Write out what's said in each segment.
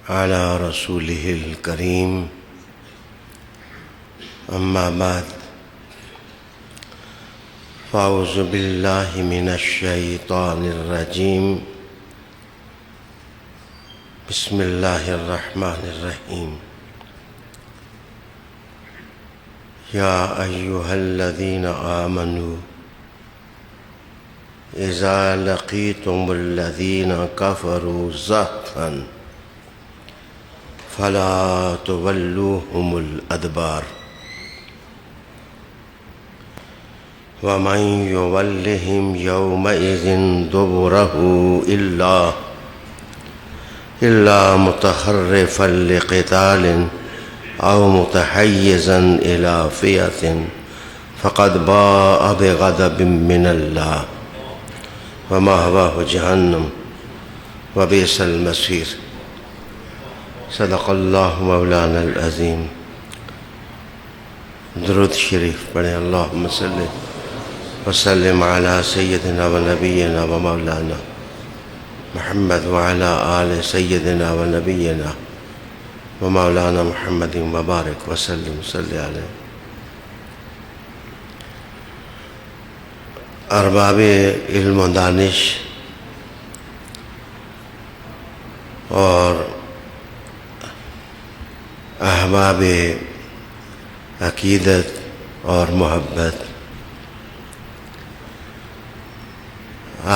على رسوله الكريم أما بعد فأعوذ بالله من الشيطان الرجيم بسم الله الرحمن الرحيم يا أيها الذين آمنوا إذا لقيتم الذين كفروا زحفا فلا تولوهم الأدبار ومن يولهم يومئذ دبره إلا متحرفا لقتال أو متحيزا إلى فئة فقد باء بغضب من الله ومأواه جهنم وبئس المصير صدق اللہ مولانا العظیم۔ درود شریف پڑھیں۔ اللہم صلی وسلم علی سیدنا و نبینا و مولانا محمد وعلی آل سیدنا و نبینا و مولانا محمد مبارک وسلم صلی علیہ۔ ارباب علم و دانش اور احباب عقیدت اور محبت،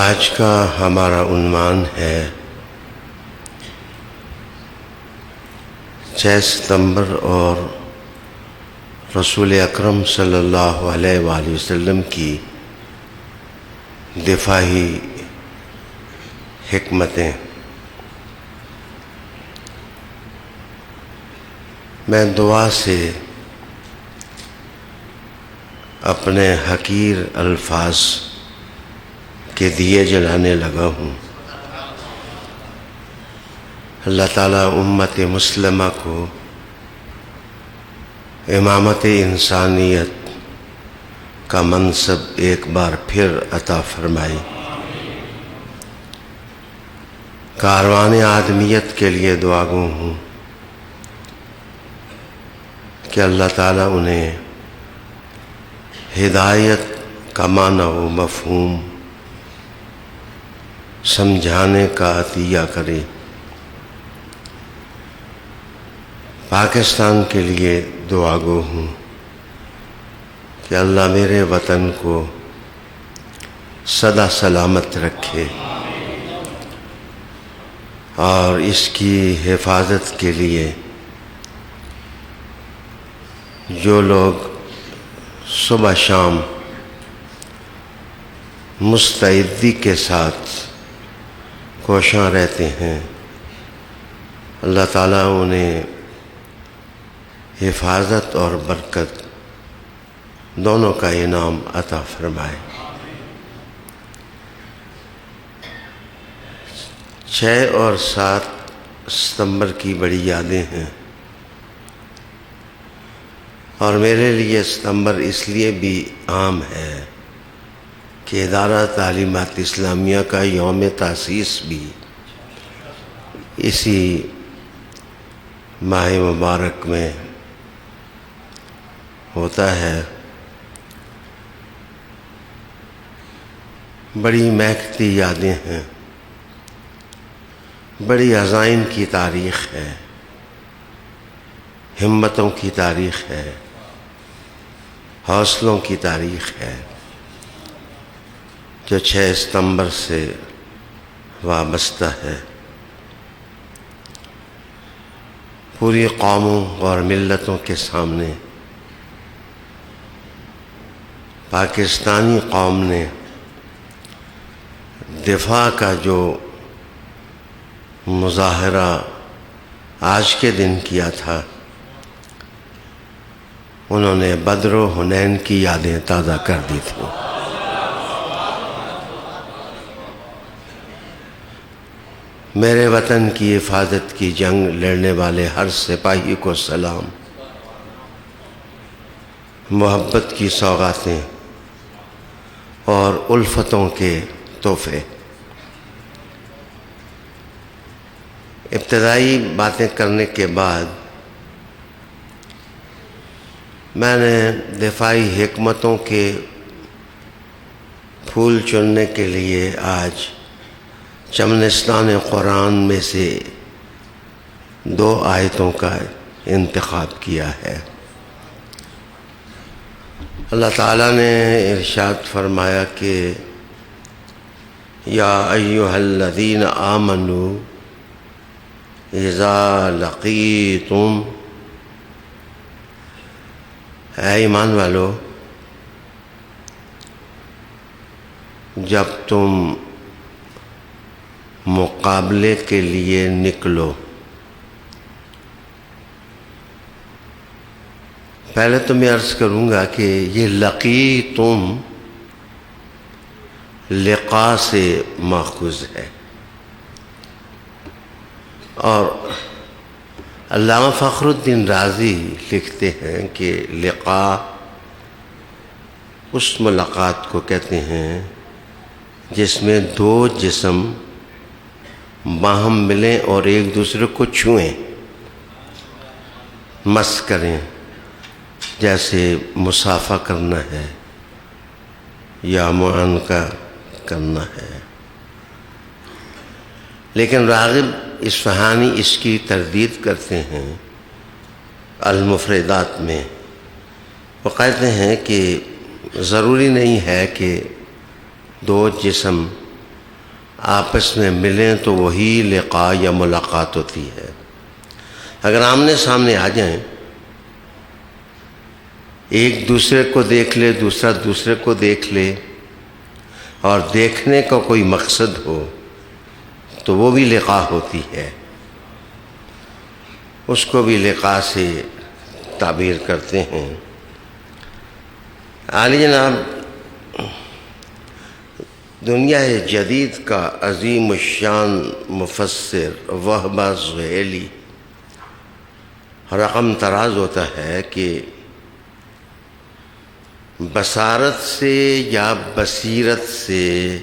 آج کا ہمارا عنوان ہے 6 ستمبر اور رسول اکرم صلی اللہ علیہ وآلہ وسلم کی دفاعی حکمتیں۔ میں دعا سے اپنے حقیر الفاظ کے دیے جلانے لگا ہوں۔ اللہ تعالیٰ امت مسلمہ کو امامت انسانیت کا منصب ایک بار پھر عطا فرمائے۔ کاروان آدمیت کے لیے دعا گو ہوں کہ اللہ تعالیٰ انہیں ہدایت کا معنی و مفہوم سمجھانے کا عطیہ کرے۔ پاکستان کے لیے دعا گو ہوں کہ اللہ میرے وطن کو سدا سلامت رکھے اور اس کی حفاظت کے لیے جو لوگ صبح شام مستعدی کے ساتھ کوشاں رہتے ہیں، اللہ تعالیٰ انہیں حفاظت اور برکت دونوں کا انعام عطا فرمائے۔ 6 اور 7 ستمبر کی بڑی یادیں ہیں، اور میرے لیے ستمبر اس لیے بھی عام ہے کہ ادارہ تعلیمات اسلامیہ کا یوم تاسیس بھی اسی ماہ مبارک میں ہوتا ہے۔ بڑی مہکتی یادیں ہیں، بڑی عزائم کی تاریخ ہے، ہمتوں کی تاریخ ہے، حوصلوں کی تاریخ ہے، جو 6 ستمبر سے وابستہ ہے۔ پوری قوموں اور ملتوں کے سامنے پاکستانی قوم نے دفاع کا جو مظاہرہ آج کے دن کیا تھا، انہوں نے بدر و حنین کی یادیں تازہ کر دی تھیں۔ میرے وطن کی حفاظت کی جنگ لڑنے والے ہر سپاہی کو سلام، محبت کی سوغاتیں اور الفتوں کے تحفے۔ ابتدائی باتیں کرنے کے بعد میں نے دفاعی حکمتوں کے پھول چننے کے لیے آج چمنستان قرآن میں سے 2 آیتوں کا انتخاب کیا ہے۔ اللہ تعالیٰ نے ارشاد فرمایا کہ یا ایھا الذین آمنوا اذا لقیتم، اے ایمان والو جب تم مقابلے کے لیے نکلو۔ پہلے تو میں عرض کروں گا کہ یہ لقیتم لقاء سے ماخوذ ہے، اور علامہ فخر الدین رازی لکھتے ہیں کہ لقاء اس ملاقات کو کہتے ہیں جس میں 2 جسم باہم ملیں اور ایک دوسرے کو چھوئیں، مس کریں، جیسے مصافحہ کرنا ہے یا معانقہ کرنا ہے۔ لیکن راغب اصفہانی اس کی تردید کرتے ہیں المفردات میں۔ وہ کہتے ہیں کہ ضروری نہیں ہے کہ 2 جسم آپس میں ملیں تو وہی لقاء یا ملاقات ہوتی ہے۔ اگر آمنے سامنے آ جائیں، ایک دوسرے کو دیکھ لے، دوسرا دوسرے کو دیکھ لے، اور دیکھنے کا کوئی مقصد ہو تو وہ بھی لقاء ہوتی ہے، اس کو بھی لقاء سے تعبیر کرتے ہیں۔ عالی جناب دنیا جدید کا عظیم الشان مفسر وہبہ زحیلی رقم طراز ہوتا ہے کہ بصارت سے یا بصیرت سے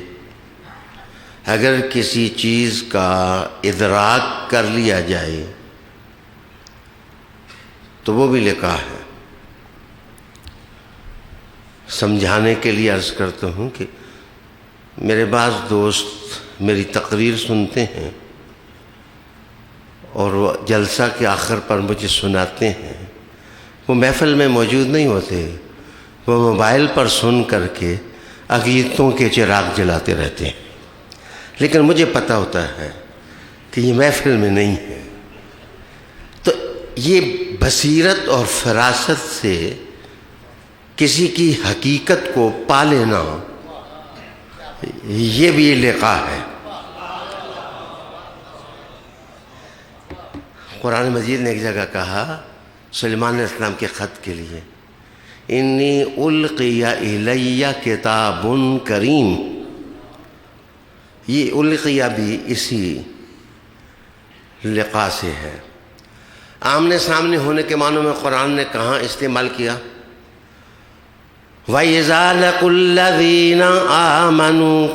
اگر کسی چیز کا ادراک کر لیا جائے تو وہ بھی لقاء ہے۔ سمجھانے کے لیے عرض کرتا ہوں کہ میرے بعض دوست میری تقریر سنتے ہیں اور وہ جلسہ کے آخر پر مجھے سناتے ہیں، وہ محفل میں موجود نہیں ہوتے، وہ موبائل پر سن کر کے عقیدتوں کے چراغ جلاتے رہتے ہیں، لیکن مجھے پتہ ہوتا ہے کہ یہ محفل میں نہیں ہے۔ تو یہ بصیرت اور فراست سے کسی کی حقیقت کو پا لینا، یہ بھی لقاء ہے۔ قرآن مجید نے ایک جگہ کہا سلیمان علیہ السلام کے خط کے لیے، انی القی الی کتاب کریم، یہ القیہ بھی اسی لقاء سے ہے۔ آمنے سامنے ہونے کے معنوں میں قرآن نے کہاں استعمال کیا؟ وَإِذَا لَقُوا الَّذِينَ آمَنُوا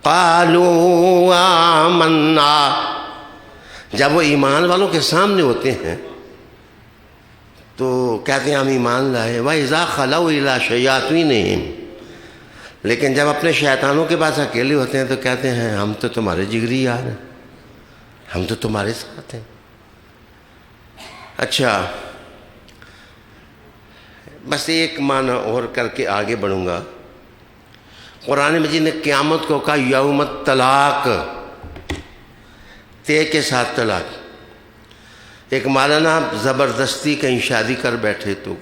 قَالُوا آمَنَّا، جب وہ ایمان والوں کے سامنے ہوتے ہیں تو کہتے ہیں ہم ایمان لائے۔ وَإِذَا خَلَوْا إِلَىٰ شَيَاطِينِهِمْ، لیکن جب اپنے شیطانوں کے پاس اکیلے ہوتے ہیں تو کہتے ہیں ہم تو تمہارے جگری یار ہیں، ہم تو تمہارے ساتھ ہیں۔ اچھا، بس ایک معنی اور کر کے آگے بڑھوں گا۔ قرآن مجید نے قیامت کو کہا یوم الطلاق، تے کے ساتھ طلاق۔ ایک مولانا زبردستی کہیں شادی کر بیٹھے تو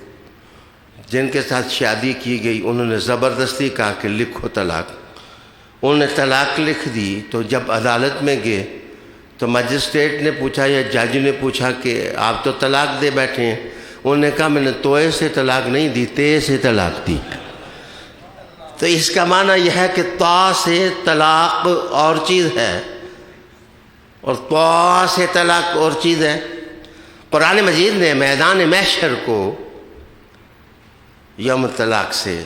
جن کے ساتھ شادی کی گئی انہوں نے زبردستی کہا کہ لکھو طلاق، انہوں نے طلاق لکھ دی۔ تو جب عدالت میں گئے تو مجسٹریٹ نے پوچھا یا جج نے پوچھا کہ آپ تو طلاق دے بیٹھے ہیں، انہوں نے کہا میں نے توئے سے طلاق نہیں دی، تے سے طلاق دی۔ تو اس کا معنی یہ ہے کہ تا سے طلاق اور چیز ہے اور تا سے طلاق اور چیز ہے۔ قرآن مجید نے میدان محشر کو یوم طلاق سے،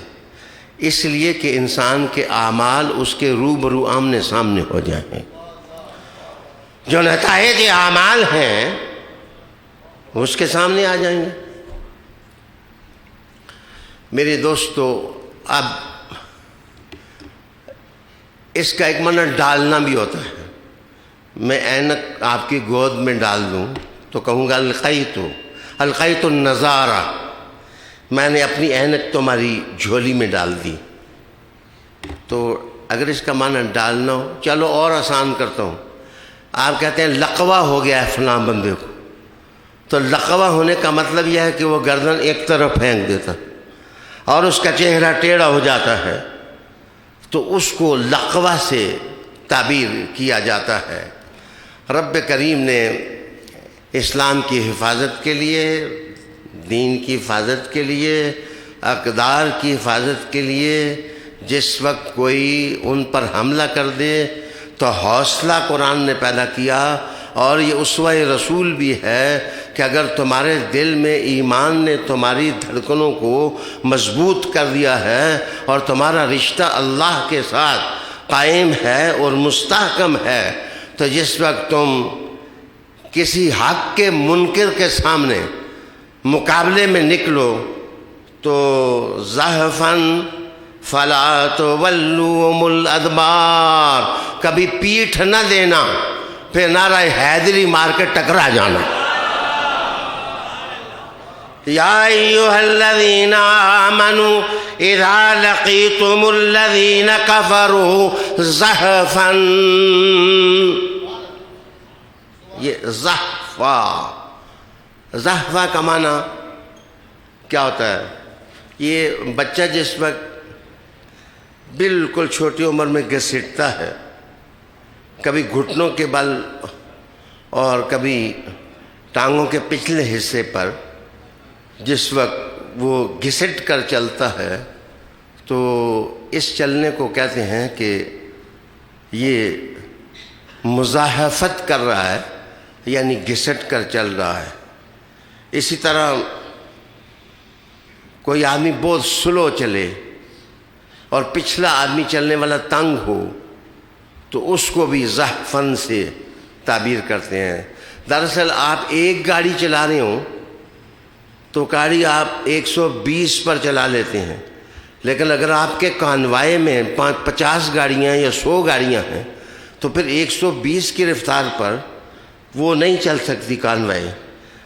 اس لیے کہ انسان کے اعمال اس کے روبرو آمنے سامنے ہو جائیں۔ جو نتائج اعمال ہیں وہ اس کے سامنے آ جائیں گے۔ میرے دوستو، اب اس کا ایک معنی ڈالنا بھی ہوتا ہے۔ میں اینک آپ کی گود میں ڈال دوں تو کہوں گا القیت النظارہ، میں نے اپنی اینک تمہاری جھولی میں ڈال دی۔ تو اگر اس کا معنی ڈالنا ہو، چلو اور آسان کرتا ہوں، آپ کہتے ہیں لقوہ ہو گیا ہے فلاں بندے کو، تو لقوہ ہونے کا مطلب یہ ہے کہ وہ گردن ایک طرف پھینک دیتا اور اس کا چہرہ ٹیڑھا ہو جاتا ہے، تو اس کو لقوہ سے تعبیر کیا جاتا ہے۔ رب کریم نے اسلام کی حفاظت کے لیے، دین کی حفاظت کے لیے، اقدار کی حفاظت کے لیے جس وقت کوئی ان پر حملہ کر دے تو حوصلہ قرآن نے پیدا کیا، اور یہ اسوہ رسول بھی ہے کہ اگر تمہارے دل میں ایمان نے تمہاری دھڑکنوں کو مضبوط کر دیا ہے اور تمہارا رشتہ اللہ کے ساتھ قائم ہے اور مستحکم ہے، تو جس وقت تم کسی حق کے منکر کے سامنے مقابلے میں نکلو تو زحفاً فلا تولوہم الادبار، کبھی پیٹھ نہ دینا، پھر نعرہ حیدری مار کے ٹکرا جانا۔ یا ایھا الذین آمنوا اذا لقیتم الذین کفروا زحفاً، یہ زحفہ کا معنی کیا ہوتا ہے؟ یہ بچہ جس وقت بالکل چھوٹی عمر میں گھسٹتا ہے، کبھی گھٹنوں کے بل اور کبھی ٹانگوں کے پچھلے حصے پر، جس وقت وہ گھسٹ کر چلتا ہے تو اس چلنے کو کہتے ہیں کہ یہ مزاحفت کر رہا ہے، یعنی گھسٹ کر چل رہا ہے۔ اسی طرح کوئی آدمی بہت سلو چلے اور پچھلا آدمی چلنے والا تنگ ہو تو اس کو بھی زحفن سے تعبیر کرتے ہیں۔ دراصل آپ ایک گاڑی چلا رہے ہوں تو گاڑی آپ 120 پر چلا لیتے ہیں، لیکن اگر آپ کے کانوائے میں 50 گاڑیاں یا 100 گاڑیاں ہیں تو پھر 120 کی رفتار پر وہ نہیں چل سکتی کانوائے۔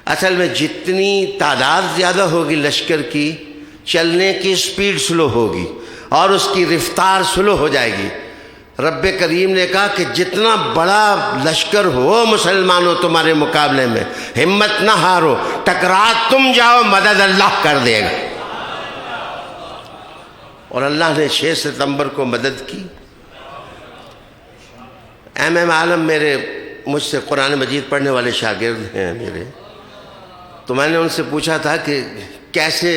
اصل میں جتنی تعداد زیادہ ہوگی لشکر کی، چلنے کی سپیڈ سلو ہوگی اور اس کی رفتار سلو ہو جائے گی۔ رب کریم نے کہا کہ جتنا بڑا لشکر ہو مسلمانوں تمہارے مقابلے میں، ہمت نہ ہارو، ٹکرا تم جاؤ، مدد اللہ کر دے گا۔ اور اللہ نے 6 ستمبر کو مدد کی۔ ایم عالم میرے مجھ سے قرآن مجید پڑھنے والے شاگرد ہیں میرے، تو میں نے ان سے پوچھا تھا کہ کیسے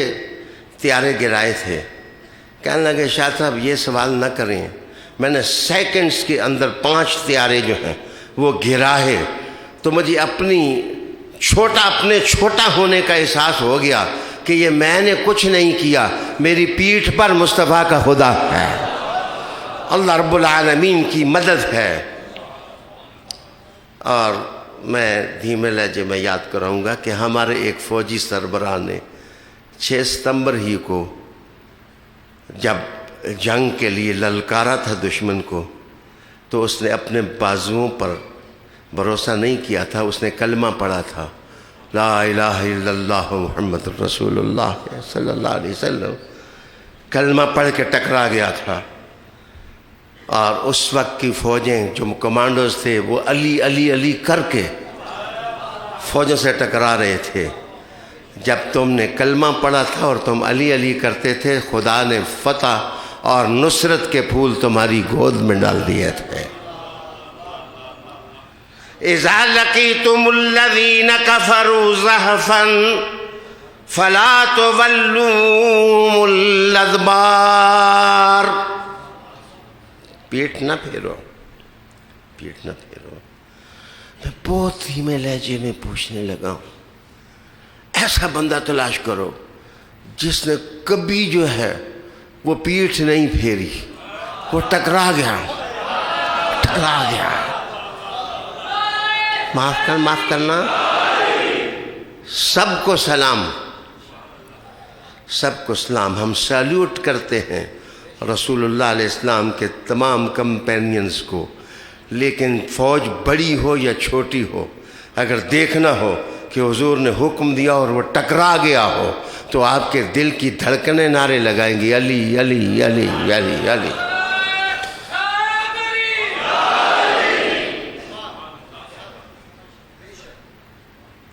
طیارے گرائے تھے۔ کہنے لگے شاہ صاحب یہ سوال نہ کریں، میں نے سیکنڈز کے اندر 5 طیارے جو ہیں وہ گرائے، تو مجھے اپنے چھوٹا ہونے کا احساس ہو گیا کہ یہ میں نے کچھ نہیں کیا، میری پیٹھ پر مصطفیٰ کا خدا ہے، اللہ رب العالمین کی مدد ہے۔ اور میں دھیمے لہجے میں یاد کراؤں گا کہ ہمارے ایک فوجی سربراہ نے 6 ستمبر ہی کو جب جنگ کے لیے للکارا تھا دشمن کو، تو اس نے اپنے بازوؤں پر بھروسہ نہیں کیا تھا، اس نے کلمہ پڑھا تھا، لا الہ الا اللہ محمد رسول اللہ صلی اللہ علیہ وسلم، کلمہ پڑھ کے ٹکرا گیا تھا۔ اور اس وقت کی فوجیں جو کمانڈوز تھے وہ علی علی علی کر کے فوجوں سے ٹکرا رہے تھے۔ جب تم نے کلمہ پڑھا تھا اور تم علی علی کرتے تھے، خدا نے فتح اور نصرت کے پھول تمہاری گود میں ڈال دیے تھے۔ اذا لقیتم الذین کفروا زحفا فلا تولوہم الادبار، پیٹھ نہ پھیرو، پیٹھ نہ پھیرو۔ میں بہت دھیمے لہجے میں پوچھنے لگا ہوں، ایسا بندہ تلاش کرو جس نے کبھی جو ہے وہ پیٹھ نہیں پھیری، وہ ٹکرا گیا، ٹکرا گیا۔ معاف کرنا. سب کو سلام، سب کو سلام. ہم سیلیوٹ کرتے ہیں رسول اللہ علیہ السلام کے تمام کمپینینز کو، لیکن فوج بڑی ہو یا چھوٹی ہو، اگر دیکھنا ہو کہ حضور نے حکم دیا اور وہ ٹکرا گیا ہو تو آپ کے دل کی دھڑکنیں نعرے لگائیں گی، علی علی علی علی علی.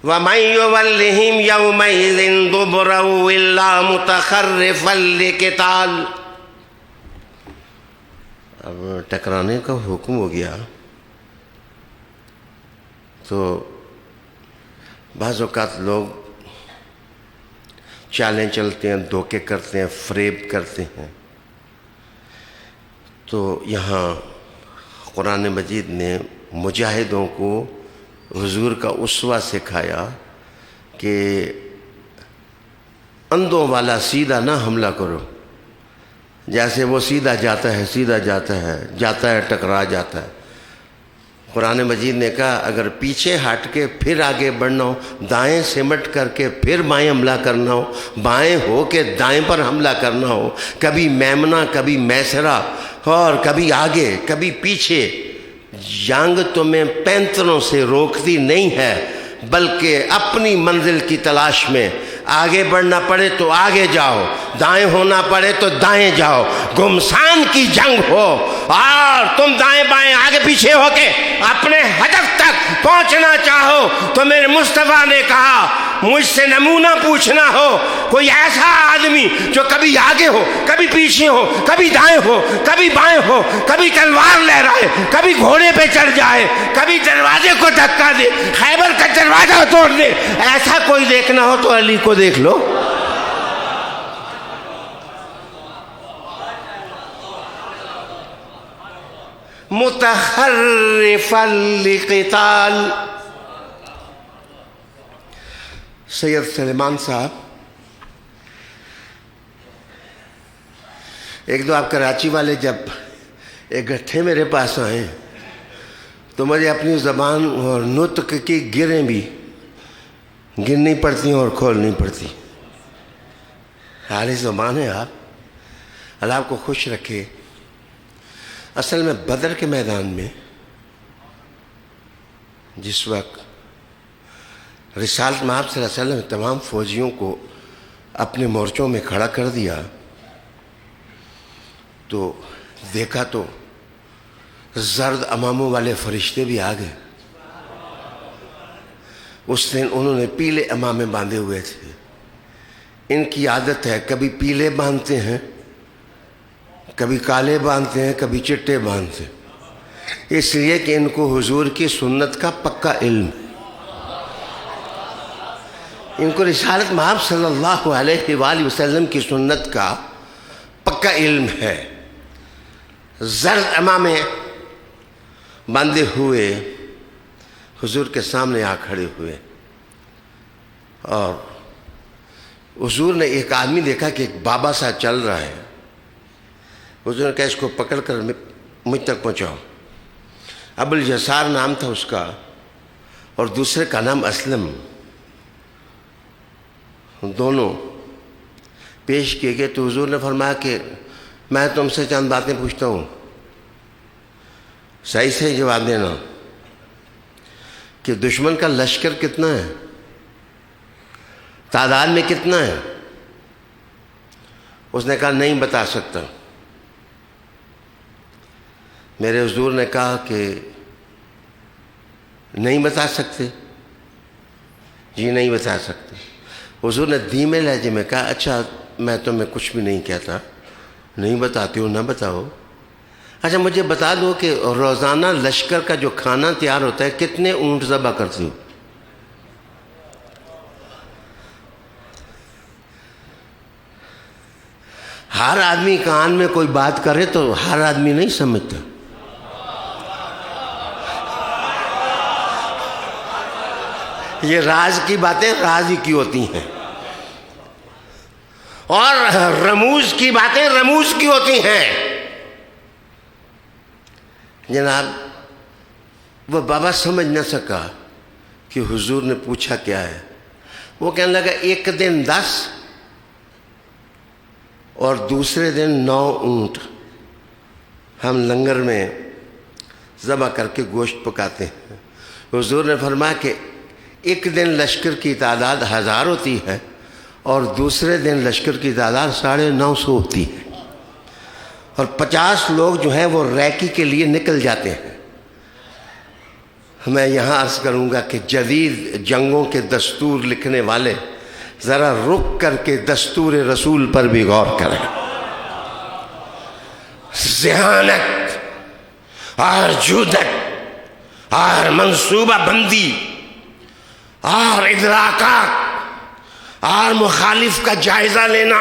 وَمَن يُوَلِّهِمْ يَوْمَئِذٍ دُبُرَهُ إِلَّا مُتَخَرِّفًا لِقِتَالٍ. اب ٹکرانے کا حکم ہو گیا تو بعض اوقات لوگ چالیں چلتے ہیں، دھوکے کرتے ہیں، فریب کرتے ہیں. تو یہاں قرآن مجید نے مجاہدوں کو حضور کا اسوہ سکھایا کہ اندھوں والا سیدھا نہ حملہ کرو. جیسے وہ سیدھا جاتا ہے، سیدھا جاتا ہے ٹکرا جاتا ہے. قرآن مجید نے کہا اگر پیچھے ہٹ کے پھر آگے بڑھنا ہو، دائیں سمٹ کر کے پھر بائیں حملہ کرنا ہو، بائیں ہو کے دائیں پر حملہ کرنا ہو، کبھی میمنہ کبھی میسرہ اور کبھی آگے کبھی پیچھے، جنگ تمہیں پینتروں سے روکتی نہیں ہے، بلکہ اپنی منزل کی تلاش میں آگے بڑھنا پڑے تو آگے جاؤ، دائیں ہونا پڑے تو دائیں جاؤ. گمسان کی جنگ ہو اور تم دائیں بائیں آگے پیچھے ہو کے اپنے ہدف تک پہنچنا چاہو تو میرے مصطفیٰ نے کہا مجھ سے نمونہ پوچھنا ہو کوئی ایسا آدمی جو کبھی آگے ہو، کبھی پیچھے ہو، کبھی دائیں ہو، کبھی بائیں ہو، کبھی تلوار لہرائے، کبھی گھوڑے پہ چڑھ جائے، کبھی دروازے کو دھکا دے، خیبر کا دروازہ توڑ دے. ایسا کوئی دیکھنا ہو تو علی کو دیکھ لو. متخرفا لقتال. سید سلیمان صاحب ایک دو آپ کراچی والے جب اکٹھے میرے پاس آئے تو مجھے اپنی زبان اور نطق کی گریں بھی گرنی پڑتی اور کھولنی پڑتی. حالی زبان ہے آپ، اللہ آپ کو خوش رکھے. اصل میں بدر کے میدان میں جس وقت رسالت مآب صلی اللہ علیہ وسلم نے تمام فوجیوں کو اپنے مورچوں میں کھڑا کر دیا تو دیکھا تو زرد اماموں والے فرشتے بھی آ گئے. اس دن انہوں نے پیلے امامے باندھے ہوئے تھے. ان کی عادت ہے کبھی پیلے باندھتے ہیں، کبھی کالے باندھتے ہیں، کبھی چٹے باندھتے ہیں، اس لیے کہ ان کو حضور کی سنت کا پکا علم ہے. ان کو رسالت مآب صلی اللہ علیہ وآلہ وسلم کی سنت کا پکا علم ہے. زرد امامے باندھے ہوئے حضور کے سامنے آ کھڑے ہوئے اور حضور نے ایک آدمی دیکھا کہ ایک بابا سا چل رہا ہے. حضور نے کہا اس کو پکڑ کر مجھ تک پہنچاؤ. ابو الیسار نام تھا اس کا اور دوسرے کا نام اسلم. دونوں پیش کیے گئے تو حضور نے فرمایا کہ میں تم سے چند باتیں پوچھتا ہوں، صحیح سے جواب دینا کہ دشمن کا لشکر کتنا ہے، تعداد میں کتنا ہے. اس نے کہا نہیں بتا سکتا. میرے حضور نے کہا کہ نہیں بتا سکتے؟ جی نہیں بتا سکتے. حضور نے دھیمے لہجے میں کہا اچھا میں تمہیں کچھ بھی نہیں کہتا، نہیں بتاتی ہو نہ بتاؤ. اچھا مجھے بتا دو کہ روزانہ لشکر کا جو کھانا تیار ہوتا ہے کتنے اونٹ ذبح کرتی ہو؟ ہر آدمی کان میں کوئی بات کرے تو ہر آدمی نہیں سمجھتا. یہ راز کی باتیں راز ہی کی ہوتی ہیں اور رموز کی باتیں رموز کی ہوتی ہیں. جناب وہ بابا سمجھ نہ سکا کہ حضور نے پوچھا کیا ہے؟ وہ کہنے لگا ایک دن 10 اور دوسرے دن 9 اونٹ ہم لنگر میں ذبح کر کے گوشت پکاتے ہیں۔ حضور نے فرمایا کہ ایک دن لشکر کی تعداد 1000 ہوتی ہے اور دوسرے دن لشکر کی تعداد 950 ہوتی ہے، اور 50 لوگ جو ہیں وہ ریکی کے لیے نکل جاتے ہیں۔ میں یہاں عرض کروں گا کہ جدید جنگوں کے دستور لکھنے والے ذرا رک کر کے دستور رسول پر بھی غور کریں۔ ذہانت اور جودت اور منصوبہ بندی اور ادراکات اور مخالف کا جائزہ لینا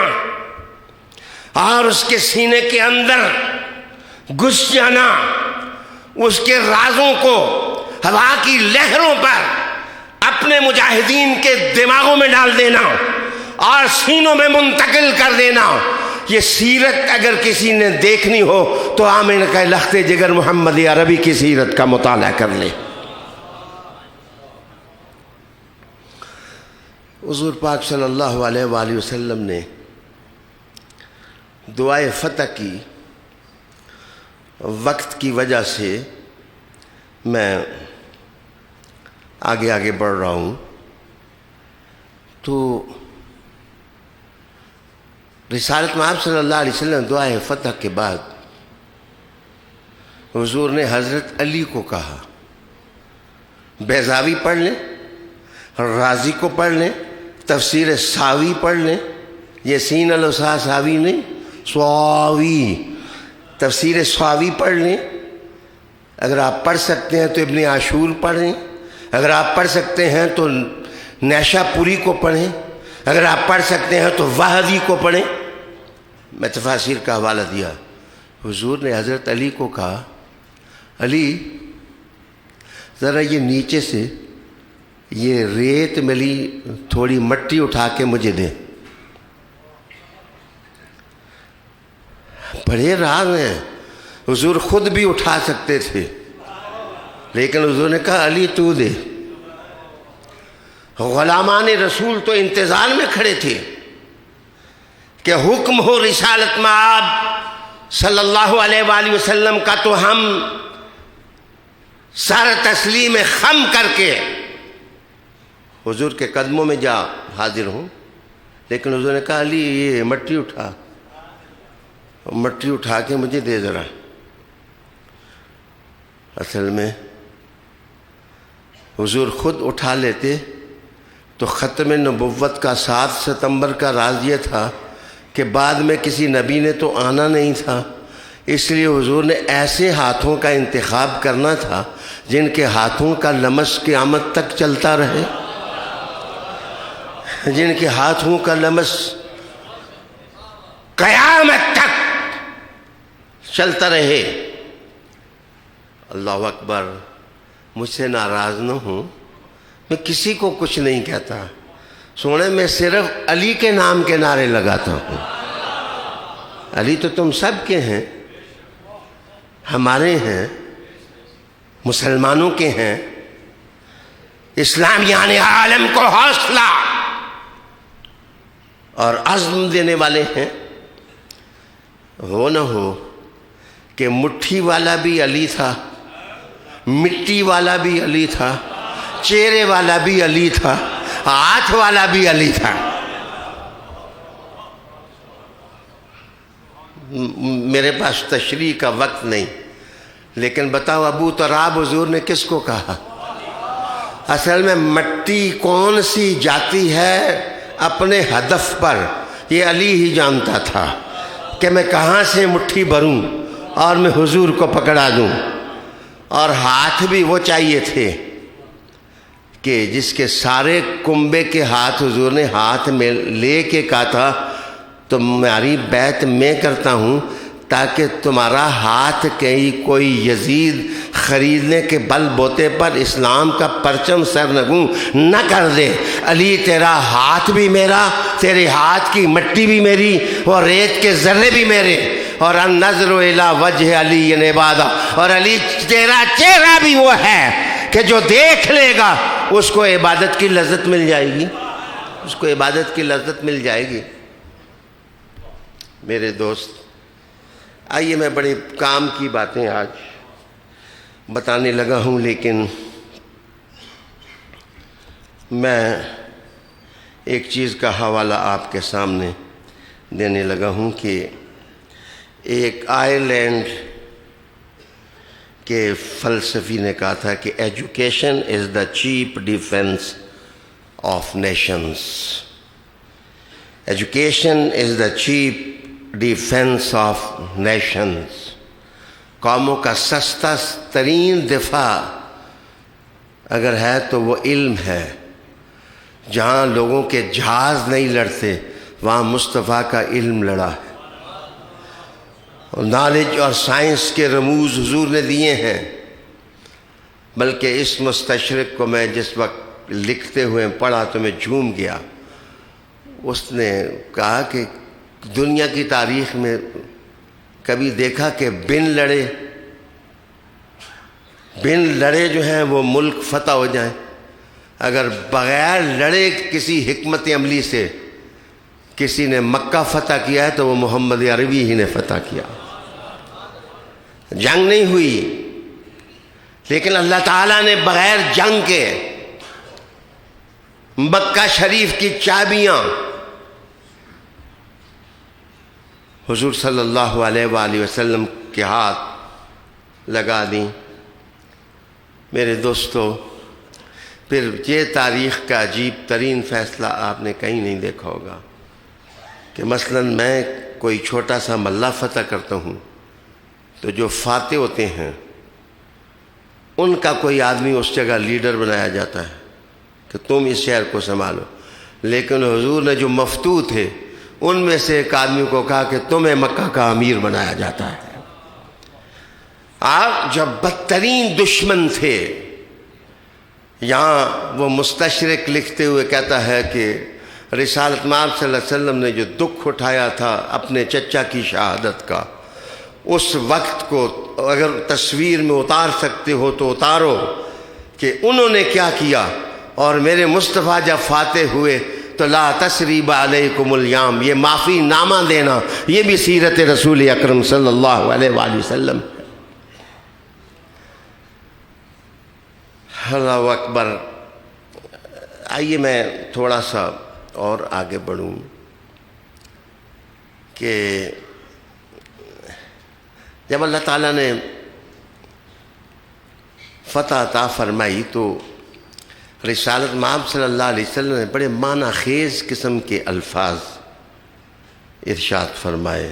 اور اس کے سینے کے اندر گھس جانا، اس کے رازوں کو ہوا کی لہروں پر اپنے مجاہدین کے دماغوں میں ڈال دینا اور سینوں میں منتقل کر دینا، یہ سیرت اگر کسی نے دیکھنی ہو تو آمین کا لخت جگر محمد عربی کی سیرت کا مطالعہ کر لے۔ حضور پاک صلی اللہ علیہ وآلہ وسلم نے دعائے فتح کی، وقت کی وجہ سے میں آگے بڑھ رہا ہوں، تو رسالت مآب صلی اللہ علیہ وسلم دعائے فتح کے بعد حضور نے حضرت علی کو کہا بیضاوی پڑھ لیں، رازی کو پڑھ لیں، تفسیر ساوی پڑھ لیں، یہ سین الوسا ساوی نہیں، سواوی، تفسیر ساوی پڑھ لیں۔ اگر آپ پڑھ سکتے ہیں تو ابن عاشور پڑھیں، اگر آپ پڑھ سکتے ہیں تو نیشا پوری کو پڑھیں، اگر آپ پڑھ سکتے ہیں تو وحدی کو پڑھیں۔ میں تفاسیر کا حوالہ دیا۔ حضور نے حضرت علی کو کہا علی ذرا یہ نیچے سے یہ ریت ملی تھوڑی مٹی اٹھا کے مجھے دے۔ بڑے راز ہیں، حضور خود بھی اٹھا سکتے تھے لیکن حضور نے کہا علی تو دے۔ غلامان رسول تو انتظار میں کھڑے تھے کہ حکم ہو رسالت مآب صلی اللہ علیہ وآلہ وسلم کا تو ہم سر تسلیم خم کر کے حضور کے قدموں میں جا حاضر ہوں، لیکن حضور نے کہا علی یہ مٹی اٹھا، مٹی اٹھا کے مجھے دے ذرا۔ اصل میں حضور خود اٹھا لیتے تو ختم نبوت کا 7 ستمبر کا راز یہ تھا کہ بعد میں کسی نبی نے تو آنا نہیں تھا، اس لیے حضور نے ایسے ہاتھوں کا انتخاب کرنا تھا جن کے ہاتھوں کا لمس قیامت تک چلتا رہے، جن کے ہاتھوں کا لمس قیامت تک چلتا رہے۔ اللہ اکبر، مجھ سے ناراض نہ ہوں، میں کسی کو کچھ نہیں کہتا، سونے میں صرف علی کے نام کے نعرے لگاتا ہوں۔ علی تو تم سب کے ہیں، ہمارے ہیں، مسلمانوں کے ہیں، اسلام یعنی عالم کو حوصلہ اور عزم دینے والے ہیں۔ ہو نہ ہو کہ مٹھی والا بھی علی تھا، مٹی والا بھی علی تھا، چہرے والا بھی علی تھا، ہاتھ والا بھی علی تھا۔ میرے پاس تشریح کا وقت نہیں، لیکن بتاؤ ابو تراب حضور نے کس کو کہا؟ اصل میں مٹی کون سی جاتی ہے اپنے ہدف پر یہ علی ہی جانتا تھا کہ میں کہاں سے مٹھی بھروں اور میں حضور کو پکڑا دوں، اور ہاتھ بھی وہ چاہیے تھے کہ جس کے سارے کنبے کے ہاتھ حضور نے ہاتھ میں لے کے کہا تھا تمہاری بیعت میں کرتا ہوں تاکہ تمہارا ہاتھ کہیں کوئی یزید خریدنے کے بل بوتے پر اسلام کا پرچم سرنگوں نہ کر دے۔ علی تیرا ہاتھ بھی میرا، تیرے ہاتھ کی مٹی بھی میری، اور ریت کے ذرے بھی میرے، اور النظر الی وجہ علی عبادہ، اور علی تیرا چہرہ بھی وہ ہے کہ جو دیکھ لے گا اس کو عبادت کی لذت مل جائے گی، اس کو عبادت کی لذت مل جائے گی۔ میرے دوست، آئیے میں بڑے کام کی باتیں آج بتانے لگا ہوں، لیکن میں ایک چیز کا حوالہ آپ کے سامنے دینے لگا ہوں کہ ایک آئرلینڈ کے فلسفی نے کہا تھا کہ education is the cheap defence of nations. Education is the cheap defence of nations. قوموں کا سستا ترین دفاع اگر ہے تو وہ علم ہے۔ جہاں لوگوں کے جہاز نہیں لڑتے وہاں مصطفیٰ کا علم لڑا ہے، اور نالج اور سائنس کے رموز حضور نے دیے ہیں۔ بلکہ اس مستشرق کو میں جس وقت لکھتے ہوئے پڑھا تو میں جھوم گیا۔ اس نے کہا کہ دنیا کی تاریخ میں کبھی دیکھا کہ بن لڑے جو ہیں وہ ملک فتح ہو جائیں؟ اگر بغیر لڑے کسی حکمت عملی سے کسی نے مکہ فتح کیا ہے تو وہ محمد عربی ہی نے فتح کیا۔ جنگ نہیں ہوئی، لیکن اللہ تعالیٰ نے بغیر جنگ کے مکہ شریف کی چابیاں حضور صلی اللہ علیہ وآلہ وسلم کے ہاتھ لگا دیں۔ میرے دوستو، پھر یہ تاریخ کا عجیب ترین فیصلہ آپ نے کہیں نہیں دیکھا ہوگا کہ مثلا میں کوئی چھوٹا سا محلہ فتح کرتا ہوں تو جو فاتح ہوتے ہیں ان کا کوئی آدمی اس جگہ لیڈر بنایا جاتا ہے کہ تم اس شہر کو سنبھالو، لیکن حضور نے جو مفتوح تھے ان میں سے ایک آدمی کو کہا کہ تمہیں مکہ کا امیر بنایا جاتا ہے۔ آپ جب بدترین دشمن تھے، یہاں وہ مستشرق لکھتے ہوئے کہتا ہے کہ رسالت مآب صلی اللہ علیہ وسلم نے جو دکھ اٹھایا تھا اپنے چچا کی شہادت کا، اس وقت کو اگر تصویر میں اتار سکتے ہو تو اتارو کہ انہوں نے کیا کیا۔ اور میرے مصطفیٰ جب فاتح ہوئے تو لا تثریب علیکم الیوم، یہ معافی نامہ دینا، یہ بھی سیرت رسول اکرم صلی اللہ علیہ وآلہ وسلم۔ اللہ اکبر۔ آئیے میں تھوڑا سا اور آگے بڑھوں کہ جب اللہ تعالیٰ نے فتح عطا فرمائی تو رسالت مآب صلی اللہ علیہ وسلم نے بڑے معنی خیز قسم کے الفاظ ارشاد فرمائے۔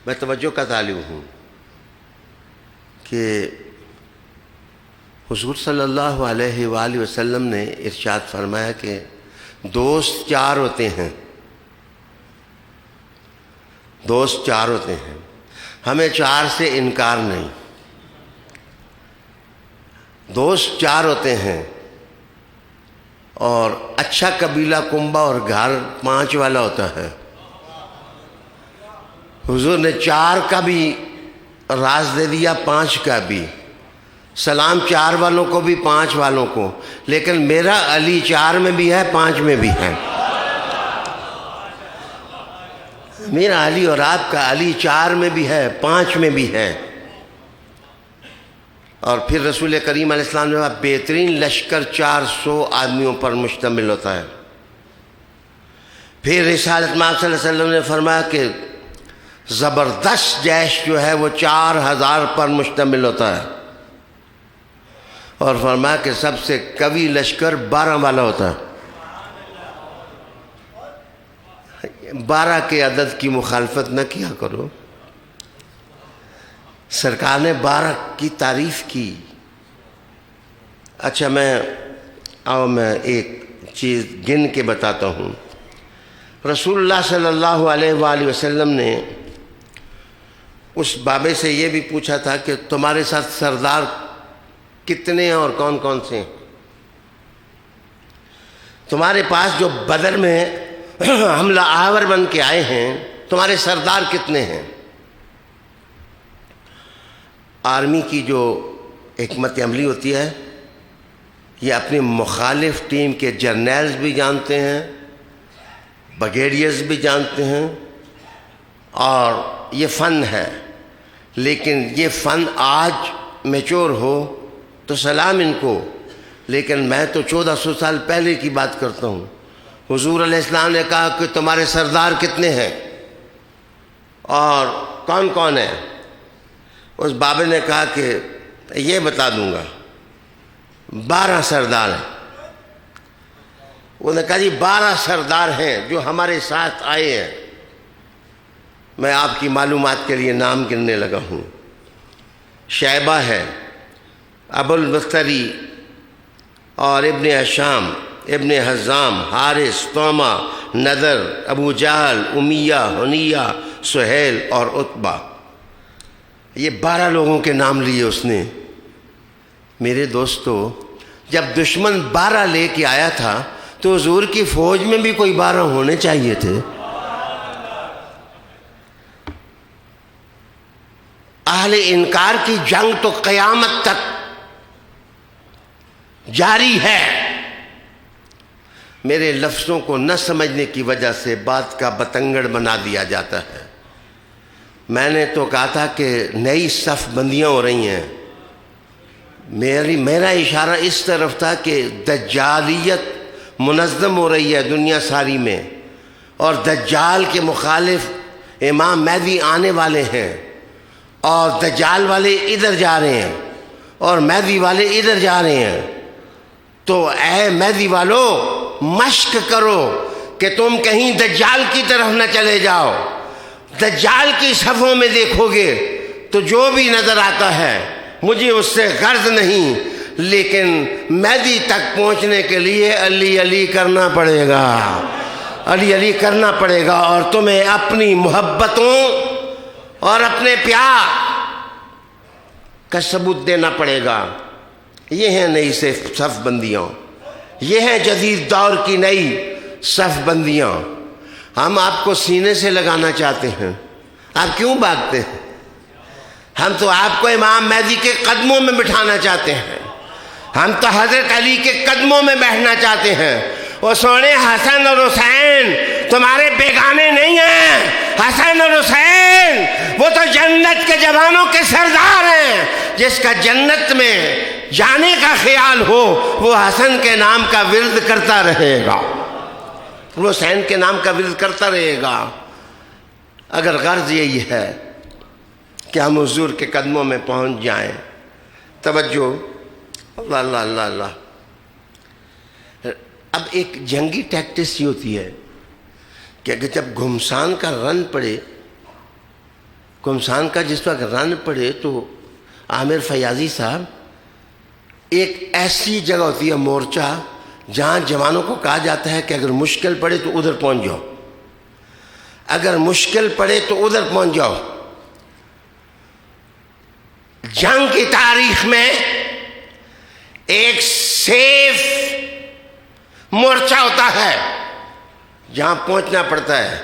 میں توجہ کا طالب ہوں کہ حضور صلی اللہ علیہ وآلہ وسلم نے ارشاد فرمایا کہ دوست چار ہوتے ہیں، دوست چار ہوتے ہیں، ہمیں چار سے انکار نہیں۔ دوست چار ہوتے ہیں، اور اچھا قبیلہ کنبہ اور گھر 5 والا ہوتا ہے۔ حضور نے 4 کا بھی راز دے دیا، 5 کا بھی، سلام 4 والوں کو بھی 5 والوں کو، لیکن میرا علی 4 میں بھی ہے 5 میں بھی ہے۔ میرا علی اور آپ کا علی 4 میں بھی ہے 5 میں بھی ہے۔ اور پھر رسول کریم علیہ السلام نے بہترین لشکر 400 آدمیوں پر مشتمل ہوتا ہے۔ پھر رسالت مآب صلی اللہ علیہ وسلم نے فرمایا کہ زبردست جیش جو ہے وہ 4000 پر مشتمل ہوتا ہے، اور فرمایا کہ سب سے قوی لشکر 12 والا ہوتا ہے۔ 12 کے عدد کی مخالفت نہ کیا کرو، سرکار نے 12 کی تعریف کی۔ اچھا میں ایک چیز گن کے بتاتا ہوں۔ رسول اللہ صلی اللہ علیہ وآلہ وسلم نے اس بابے سے یہ بھی پوچھا تھا کہ تمہارے ساتھ سردار کتنے ہیں اور کون کون سے ہیں؟ تمہارے پاس جو بدر میں حملہ آور بن کے آئے ہیں تمہارے سردار کتنے ہیں؟ آرمی کی جو حکمت عملی ہوتی ہے یہ اپنی مخالف ٹیم کے جرنیلز بھی جانتے ہیں، بریگیڈیئرز بھی جانتے ہیں، اور یہ فن ہے. لیکن یہ فن آج میچور ہو تو سلام ان کو، لیکن میں تو 1400 سال پہلے کی بات کرتا ہوں. حضور علیہ السلام نے کہا کہ تمہارے سردار کتنے ہیں اور کون کون ہیں؟ اس بابے نے کہا کہ یہ بتا دوں گا، 12 سردار ہیں. انہوں نے کہا جی 12 سردار ہیں جو ہمارے ساتھ آئے ہیں. میں آپ کی معلومات کے لیے نام گننے لگا ہوں. شیبہ ہے، ابو البختری اور ابن ہشام، ابن حزام، حارث، طومہ، نذر، ابو جہل، امیہ، حنیہ، سہیل اور عتبہ. یہ 12 لوگوں کے نام لیے اس نے. میرے دوستو، جب دشمن 12 لے کے آیا تھا تو حضور کی فوج میں بھی کوئی 12 ہونے چاہیے تھے. اہل انکار کی جنگ تو قیامت تک جاری ہے. میرے لفظوں کو نہ سمجھنے کی وجہ سے بات کا بتنگڑ بنا دیا جاتا ہے. میں نے تو کہا تھا کہ نئی صف بندیاں ہو رہی ہیں. میرا اشارہ اس طرف تھا کہ دجالیت منظم ہو رہی ہے دنیا ساری میں، اور دجال کے مخالف امام مہدی آنے والے ہیں، اور دجال والے ادھر جا رہے ہیں اور مہدی والے ادھر جا رہے ہیں. تو اے مہدی والو، مشق کرو کہ تم کہیں دجال کی طرف نہ چلے جاؤ. دجال کی صفوں میں دیکھو گے تو جو بھی نظر آتا ہے مجھے اس سے غرض نہیں، لیکن مہدی تک پہنچنے کے لیے علی علی کرنا پڑے گا، علی علی کرنا پڑے گا، اور تمہیں اپنی محبتوں اور اپنے پیار کا ثبوت دینا پڑے گا. یہ ہیں نئی صف بندیاں، یہ ہیں جدید دور کی نئی صف بندیاں. ہم آپ کو سینے سے لگانا چاہتے ہیں. آپ کیوں بھاگتے ہیں؟ ہم تو آپ کو امام مہدی کے قدموں میں بٹھانا چاہتے ہیں. ہم تو حضرت علی کے قدموں میں بیٹھنا چاہتے ہیں. وہ سونے حسن اور حسین تمہارے بیگانے نہیں ہیں. حسن اور حسین وہ تو جنت کے جوانوں کے سردار ہیں. جس کا جنت میں جانے کا خیال ہو وہ حسن کے نام کا ورد کرتا رہے گا، وہ حسین کے نام کا ورد کرتا رہے گا. اگر غرض یہی ہے کہ ہم حضور کے قدموں میں پہنچ جائیں. توجہ، اللہ اللہ اللہ اللہ. اب ایک جنگی ٹیکٹس یہ ہوتی ہے کہ اگر جب گھمسان کا رن پڑے، گھمسان کا جس وقت رن پڑے تو عامر فیاضی صاحب، ایک ایسی جگہ ہوتی ہے مورچہ جہاں جوانوں کو کہا جاتا ہے کہ اگر مشکل پڑے تو ادھر پہنچ جاؤ، اگر مشکل پڑے تو ادھر پہنچ جاؤ. جنگ کی تاریخ میں ایک سیف مورچہ ہوتا ہے جہاں پہنچنا پڑتا ہے.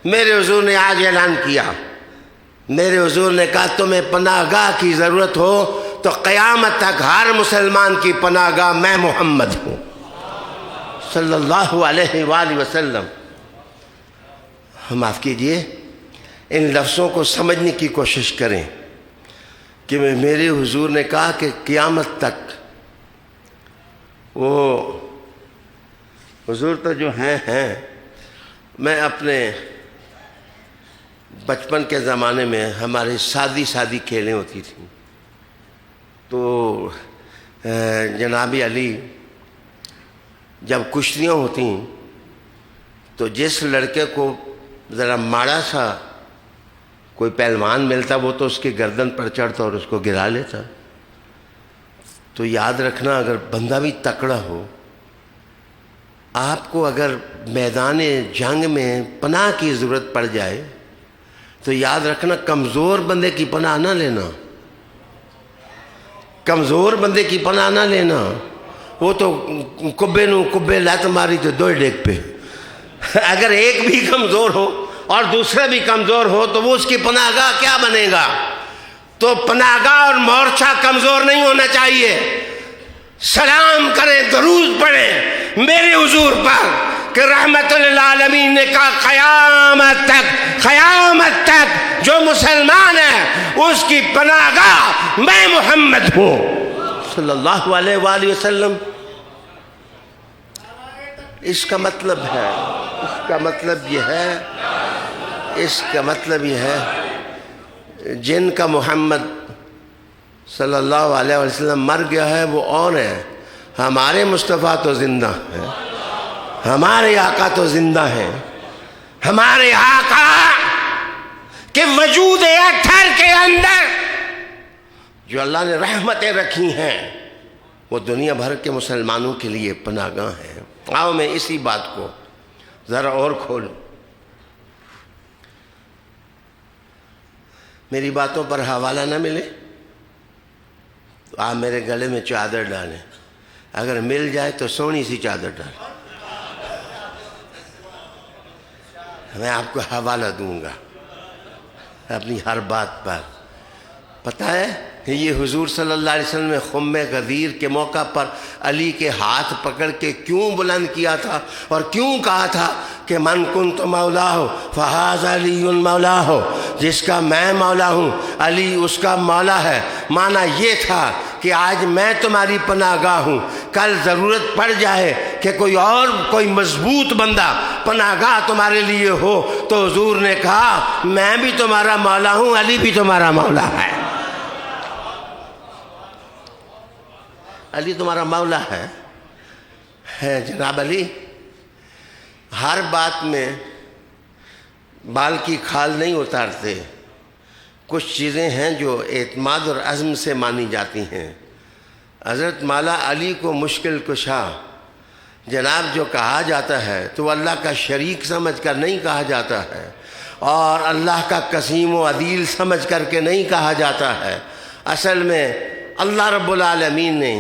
میرے حضور نے آج اعلان کیا، میرے حضور نے کہا تمہیں پناہ گاہ کی ضرورت ہو تو قیامت تک ہر مسلمان کی پناہ گاہ میں محمد ہوں صلی اللہ علیہ وآلہ وسلم. معاف کیجئے، ان لفظوں کو سمجھنے کی کوشش کریں کہ میرے حضور نے کہا کہ قیامت تک. وہ حضور تو جو ہیں میں اپنے بچپن کے زمانے میں ہمارے سادی کھیلیں ہوتی تھیں. تو جناب علی جب کشتیاں ہوتی تو جس لڑکے کو ذرا ماڑا سا کوئی پہلوان ملتا وہ تو اس کی گردن پر چڑھتا اور اس کو گرا لیتا. تو یاد رکھنا، اگر بندہ بھی تکڑا ہو، آپ کو اگر میدان جنگ میں پناہ کی ضرورت پڑ جائے تو یاد رکھنا کمزور بندے کی پناہ نہ لینا، کمزور بندے کی پناہ نہ لینا. وہ تو کبے لات ماری تو دو ڈیک پہ. اگر ایک بھی کمزور ہو اور دوسرا بھی کمزور ہو تو وہ اس کی پناہ گاہ کیا بنے گا؟ تو پناہ گاہ اور مورچہ کمزور نہیں ہونا چاہیے. سلام کریں، درود پڑھیں میرے حضور پر کہ رحمت للعالمین نے کہا قیامت تک جو مسلمان ہے اس کی پناہ گاہ میں محمد ہوں صلی اللہ علیہ وآلہ وسلم۔ اس کا مطلب یہ ہے جن کا محمد صلی اللہ علیہ وسلم مر گیا ہے وہ اور ہے، ہمارے مصطفیٰ تو زندہ ہیں، ہمارے آقا تو زندہ ہیں، ہمارے آقا کے وجود اطہر کے اندر جو اللہ نے رحمتیں رکھی ہیں وہ دنیا بھر کے مسلمانوں کے لیے پناہ گاہ ہیں۔ آؤ میں اسی بات کو ذرا اور کھولوں، میری باتوں پر حوالہ نہ ملے تو آپ میرے گلے میں چادر ڈالیں، اگر مل جائے تو سونی سی چادر ڈالیں، میں آپ کو حوالہ دوں گا اپنی ہر بات پر۔ پتہ ہے یہ حضور صلی اللہ علیہ وسلم نے خم غدیر کے موقع پر علی کے ہاتھ پکڑ کے کیوں بلند کیا تھا اور کیوں کہا تھا کہ من کنت مولا ہو فہذا علی مولا ہو، جس کا میں مولا ہوں علی اس کا مولا ہے۔ معنی یہ تھا کہ آج میں تمہاری پناہ گاہ ہوں، کل ضرورت پڑ جائے کہ کوئی مضبوط بندہ پناہ گاہ تمہارے لیے ہو تو حضور نے کہا میں بھی تمہارا مولا ہوں، علی بھی تمہارا مولا ہے۔ علی تمہارا مولا ہے جناب علی۔ ہر بات میں بال کی کھال نہیں اتارتے، کچھ چیزیں ہیں جو اعتماد اور عزم سے مانی جاتی ہیں۔ حضرت مولا علی کو مشکل کشا جناب جو کہا جاتا ہے تو وہ اللہ کا شریک سمجھ کر نہیں کہا جاتا ہے، اور اللہ کا قسیم و عدیل سمجھ کر کے نہیں کہا جاتا ہے۔ اصل میں اللہ رب العالمین نے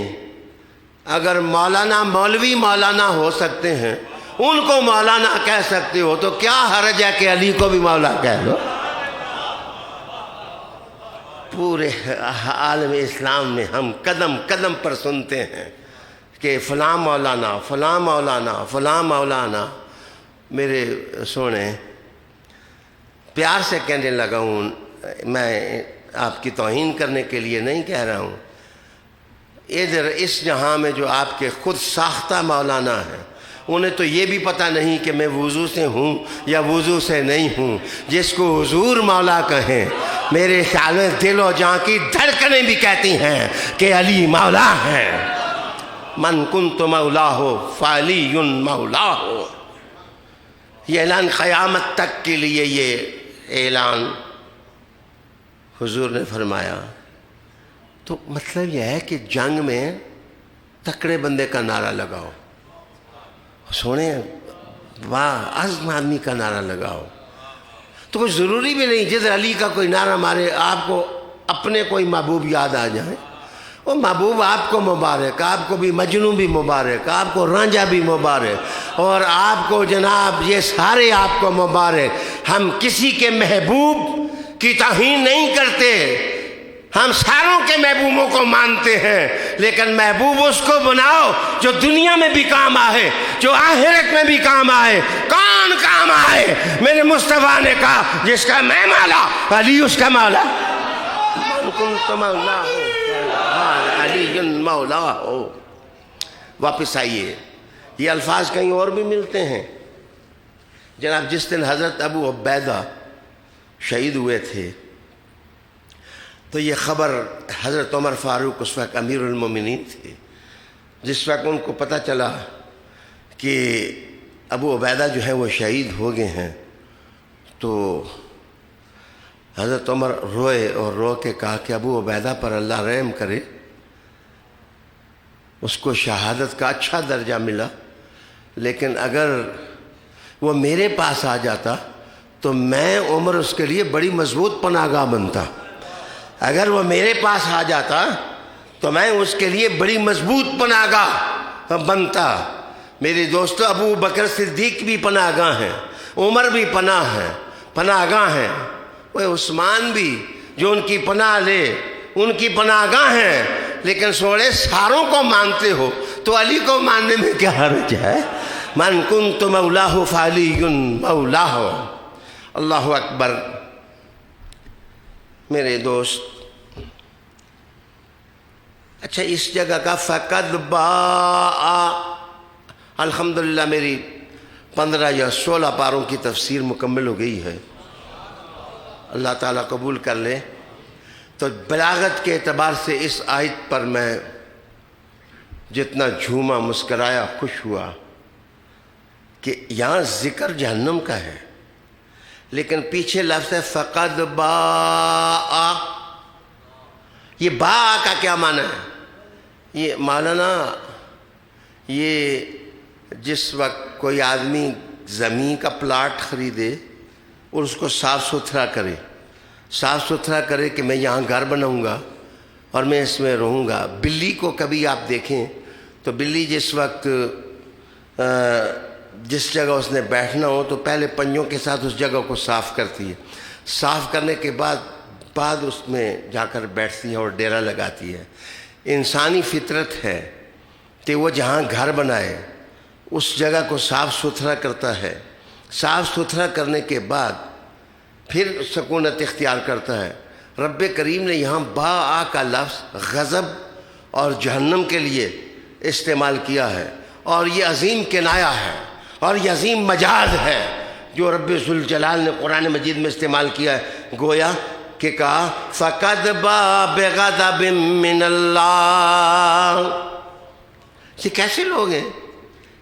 اگر مولانا مولوی مولانا ہو سکتے ہیں، ان کو مولانا کہہ سکتے ہو، تو کیا حرج ہے کہ علی کو بھی مولا کہہ لو؟ پورے عالم اسلام میں ہم قدم قدم پر سنتے ہیں کہ فلاں مولانا فلاں مولانا فلاں مولانا۔ میرے سونے پیار سے کہنے لگا ہوں، میں آپ کی توہین کرنے کے لیے نہیں کہہ رہا ہوں۔ ادھر اس جہاں میں جو آپ کے خود ساختہ مولانا ہیں، انہیں تو یہ بھی پتہ نہیں کہ میں وضو سے ہوں یا وضو سے نہیں ہوں۔ جس کو حضور مولا کہیں، میرے خیال میں دل و جان کی دھڑکنیں بھی کہتی ہیں کہ علی مولا ہے۔ من کنت مولا ہو فعلی مولا ہو، یہ اعلان قیامت تک کے لیے، یہ اعلان حضور نے فرمایا۔ تو مطلب یہ ہے کہ جنگ میں تکڑے بندے کا نعرہ لگاؤ، سونے واہ عزم آدمی کا نعرہ لگاؤ۔ تو کچھ ضروری بھی نہیں جدھر علی کا کوئی نعرہ مارے آپ کو اپنے کوئی محبوب یاد آ جائے، وہ محبوب آپ کو مبارک، آپ کو بھی مجنوں بھی مبارک، آپ کو رانجھا بھی مبارک، اور آپ کو جناب یہ سارے آپ کو مبارک۔ ہم کسی کے محبوب کی توہین نہیں کرتے، ہم ساروں کے محبوبوں کو مانتے ہیں، لیکن محبوب اس کو بناؤ جو دنیا میں بھی کام آئے، جو آخرت میں بھی کام آئے۔ کون کام آئے؟ میرے مصطفیٰ نے کہا جس کا میں مولا علی اس کا مولا۔ من کنت مولا ہو علی مولا ہو۔ واپس آئیے، یہ الفاظ کہیں اور بھی ملتے ہیں جناب۔ جس دن حضرت ابو عبیدہ شہید ہوئے تھے تو یہ خبر حضرت عمر فاروق اس وقت امیر المومنین تھے، جس وقت ان کو پتہ چلا کہ ابو عبیدہ جو ہیں وہ شہید ہو گئے ہیں، تو حضرت عمر روئے اور رو کے کہا کہ ابو عبیدہ پر اللہ رحم کرے، اس کو شہادت کا اچھا درجہ ملا، لیکن اگر وہ میرے پاس آ جاتا تو میں عمر اس کے لیے بڑی مضبوط پناہ گاہ بنتا۔ اگر وہ میرے پاس آ جاتا تو میں اس کے لیے بڑی مضبوط پناہ گاہ بنتا۔ میرے دوستو، ابو بکر صدیق بھی پناہ گاہ ہیں، عمر بھی پناہ گاہ ہیں، وہ عثمان بھی جو ان کی پناہ لے، ان کی پناہ گاہ ہیں۔ لیکن سوڑے ساروں کو مانتے ہو تو علی کو ماننے میں کیا حرج ہے؟ من کنت مولاہ فعلی مولاہ۔ اللہ اکبر۔ میرے دوست، اچھا اس جگہ کا فقد باء، الحمدللہ میری 15 یا 16 پاروں کی تفسیر مکمل ہو گئی ہے، اللہ تعالیٰ قبول کر لے۔ تو بلاغت کے اعتبار سے اس آیت پر میں جتنا جھوما، مسکرایا، خوش ہوا کہ یہاں ذکر جہنم کا ہے، لیکن پیچھے لفظ ہے فقد باء۔ یہ باء کا کیا معنی ہے؟ یہ مولانا، یہ جس وقت کوئی آدمی زمین کا پلاٹ خریدے اور اس کو صاف ستھرا کرے کہ میں یہاں گھر بناؤں گا اور میں اس میں رہوں گا۔ بلی کو کبھی آپ دیکھیں تو بلی جس وقت جس جگہ اس نے بیٹھنا ہو تو پہلے پنجوں کے ساتھ اس جگہ کو صاف کرتی ہے، صاف کرنے کے بعد اس میں جا کر بیٹھتی ہے اور ڈیرا لگاتی ہے۔ انسانی فطرت ہے کہ وہ جہاں گھر بنائے اس جگہ کو صاف ستھرا کرتا ہے، صاف ستھرا کرنے کے بعد پھر سکونت اختیار کرتا ہے۔ رب کریم نے یہاں باء کا لفظ غضب اور جہنم کے لیے استعمال کیا ہے، اور یہ عظیم کنایہ ہے اور یہ عظیم مجاز ہے جو رب ذوالجلال نے قرآن مجید میں استعمال کیا ہے۔ گویا کہ کہا فقد باء بغضب من اللہ۔ یہ کیسے لوگ ہیں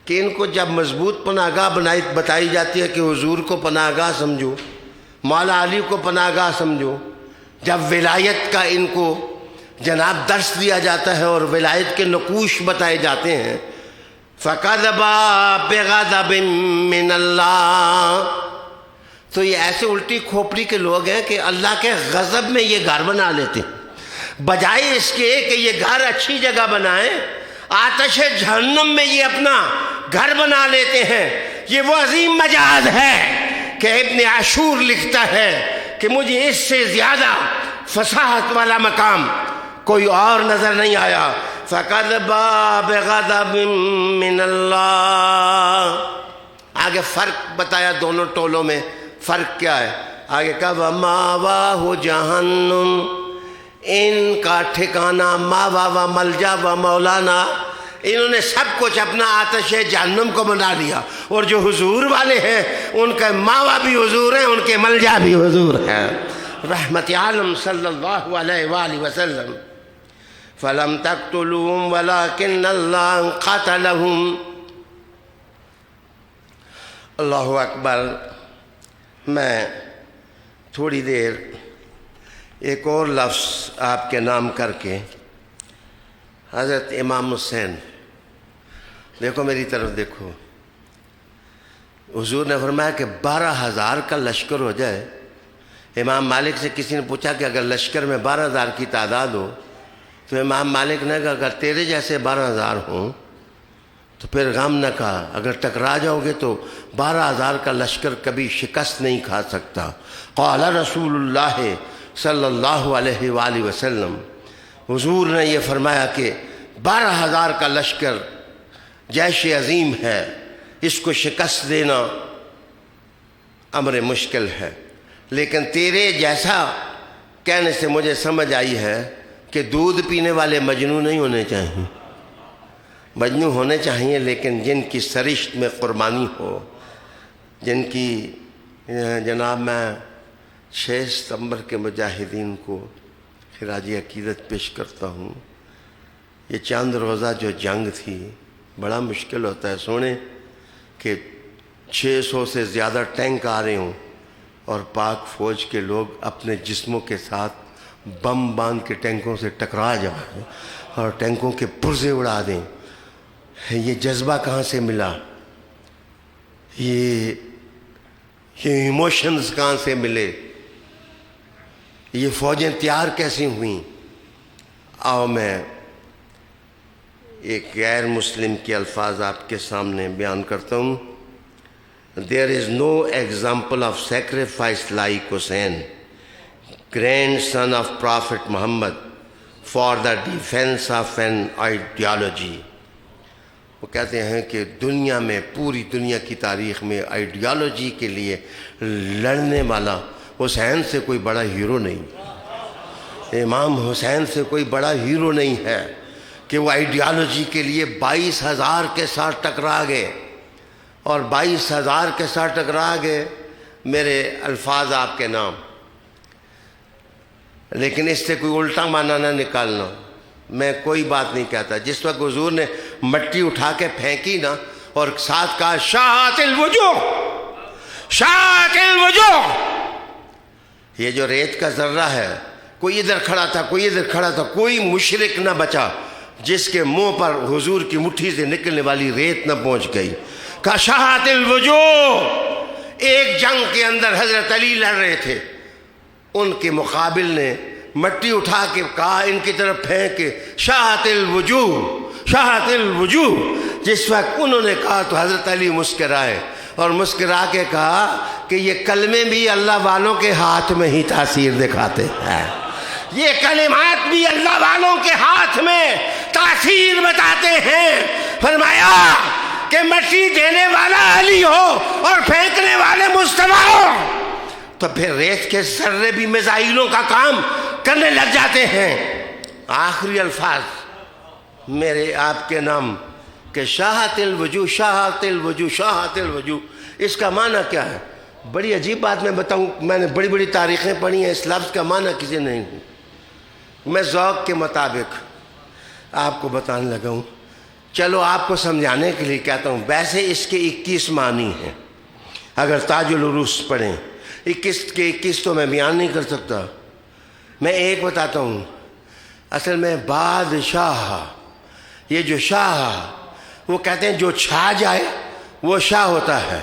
کہ ان کو جب مضبوط پناہ گاہ بتائی جاتی ہے کہ حضور کو پناہ گاہ سمجھو، مولا علی کو پناہ گاہ سمجھو، جب ولایت کا ان کو جناب درس دیا جاتا ہے اور ولایت کے نقوش بتائے جاتے ہیں، فقد باء بغضب من اللہ، تو یہ ایسے الٹی کھوپڑی کے لوگ ہیں کہ اللہ کے غضب میں یہ گھر بنا لیتے ہیں، بجائے اس کے کہ یہ گھر اچھی جگہ بنائیں، آتش جہنم میں یہ اپنا گھر بنا لیتے ہیں۔ یہ وہ عظیم مجاز ہے کہ ابن عاشور لکھتا ہے کہ مجھے اس سے زیادہ فصاحت والا مقام کوئی اور نظر نہیں آیا۔ فقد باء بغضب من اللہ۔ آگے فرق بتایا دونوں ٹولوں میں، فرق کیا ہے؟ آگے کہا وَمَأْوَاهُ جَهَنَّمُ، ان کا ٹھکانہ ماوا و ملجا و مولانا، انہوں نے سب کچھ اپنا آتش جہنم کو بنا لیا، اور جو حضور والے ہیں ان کا ماوا بھی حضور ہے، ان کے ملجا بھی حضور ہے۔ رحمت عالم صلی اللہ علیہ وآلہ وسلم، فَلَمْ تَقْتُلُوهُمْ وَلَكِنَّ اللَّهَ قَتَلَهُمْ۔ اللہ اکبر۔ میں تھوڑی دیر ایک اور لفظ آپ کے نام کر کے، حضرت امام حسین، دیکھو میری طرف دیکھو، حضور نے فرمایا کہ 12,000 کا لشکر ہو جائے۔ امام مالک سے کسی نے پوچھا کہ اگر لشکر میں 12,000 کی تعداد ہو، تو امام مالک نے کہا اگر تیرے جیسے 12,000 ہوں تو پھر غم نہ کہا، اگر ٹکرا جاؤ گے تو 12,000 کا لشکر کبھی شکست نہیں کھا سکتا۔ قال رسول اللہ صلی اللہ علیہ وآلہ وسلم، حضور نے یہ فرمایا کہ 12,000 کا لشکر جیش عظیم ہے، اس کو شکست دینا امر مشکل ہے، لیکن تیرے جیسا کہنے سے مجھے سمجھ آئی ہے کہ دودھ پینے والے مجنون نہیں ہونے چاہیے، مجنون ہونے چاہیے لیکن جن کی سرشت میں قربانی ہو، جن کی جناب میں 6 ستمبر کے مجاہدین کو خراج عقیدت پیش کرتا ہوں۔ یہ چاند روزہ جو جنگ تھی، بڑا مشکل ہوتا ہے سونے کہ 600 سے زیادہ ٹینک آ رہے ہوں اور پاک فوج کے لوگ اپنے جسموں کے ساتھ بم باندھ کے ٹینکوں سے ٹکرا جائیں اور ٹینکوں کے پرزے اڑا دیں۔ یہ جذبہ کہاں سے ملا؟ یہ ایموشنز کہاں سے ملے؟ یہ فوجیں تیار کیسی ہوئیں؟ آؤ میں ایک غیر مسلم کے الفاظ آپ کے سامنے بیان کرتا ہوں۔ There is no example of sacrifice like Hussein, grandson of Prophet Muhammad, for the defense of an ideology. وہ کہتے ہیں کہ دنیا میں، پوری دنیا کی تاریخ میں آئیڈیالوجی کے لیے لڑنے والا حسین سے کوئی بڑا ہیرو نہیں، امام حسین سے کوئی بڑا ہیرو نہیں ہے کہ وہ آئیڈیالوجی کے لیے 22,000 کے ساتھ ٹکرا گئے، اور 22,000 کے ساتھ ٹکرا گئے. میرے الفاظ آپ کے نام، لیکن اس سے کوئی الٹا معنی نہ نکالنا. میں کوئی بات نہیں کہتا. جس وقت حضور نے مٹی اٹھا کے پھینکی نا اور ساتھ کہا شاہت الوجوہ، شاہت الوجوہ، یہ جو ریت کا ذرہ ہے، کوئی ادھر کھڑا تھا، کوئی ادھر کھڑا تھا، کوئی مشرک نہ بچا جس کے منہ پر حضور کی مٹھی سے نکلنے والی ریت نہ پہنچ گئی. کہا شاہت الوجوہ. ایک جنگ کے اندر حضرت علی لڑ رہے تھے، ان کے مقابل نے مٹی اٹھا کے کہا ان کی طرف پھینک کے شاہت الوجوہ، شاہت الوجوہ. جس وقت انہوں نے کہا تو حضرت علی مسکرائے اور مسکرا کے کہا کہ یہ کلمے بھی اللہ والوں کے ہاتھ میں ہی تاثیر دکھاتے ہیں، یہ کلمات بھی اللہ والوں کے ہاتھ میں تاثیر بتاتے ہیں. فرمایا کہ مٹی دینے والا علی ہو اور پھینکنے والے مصطفیٰ ہو تو پھر ریت کے ذرے بھی میزائلوں کا کام کرنے لگ جاتے ہیں. آخری الفاظ میرے آپ کے نام کہ شاہت الوجوہ، شاہت الوجوہ، شاہت الوجوہ. اس کا معنی کیا ہے؟ بڑی عجیب بات میں بتاؤں، میں نے بڑی بڑی تاریخیں پڑھی ہیں، اس لفظ کا معنی کسی نہیں. میں ذوق کے مطابق آپ کو بتانے لگا ہوں. چلو آپ کو سمجھانے کے لیے کہتا ہوں. ویسے اس کے 21 معنی ہیں، اگر تاج العروس پڑھیں. 21 کے 21 تو میں بیان نہیں کر سکتا. میں ایک بتاتا ہوں. اصل میں بادشاہ، یہ جو شاہ، وہ کہتے ہیں جو چھا جائے وہ شاہ ہوتا ہے،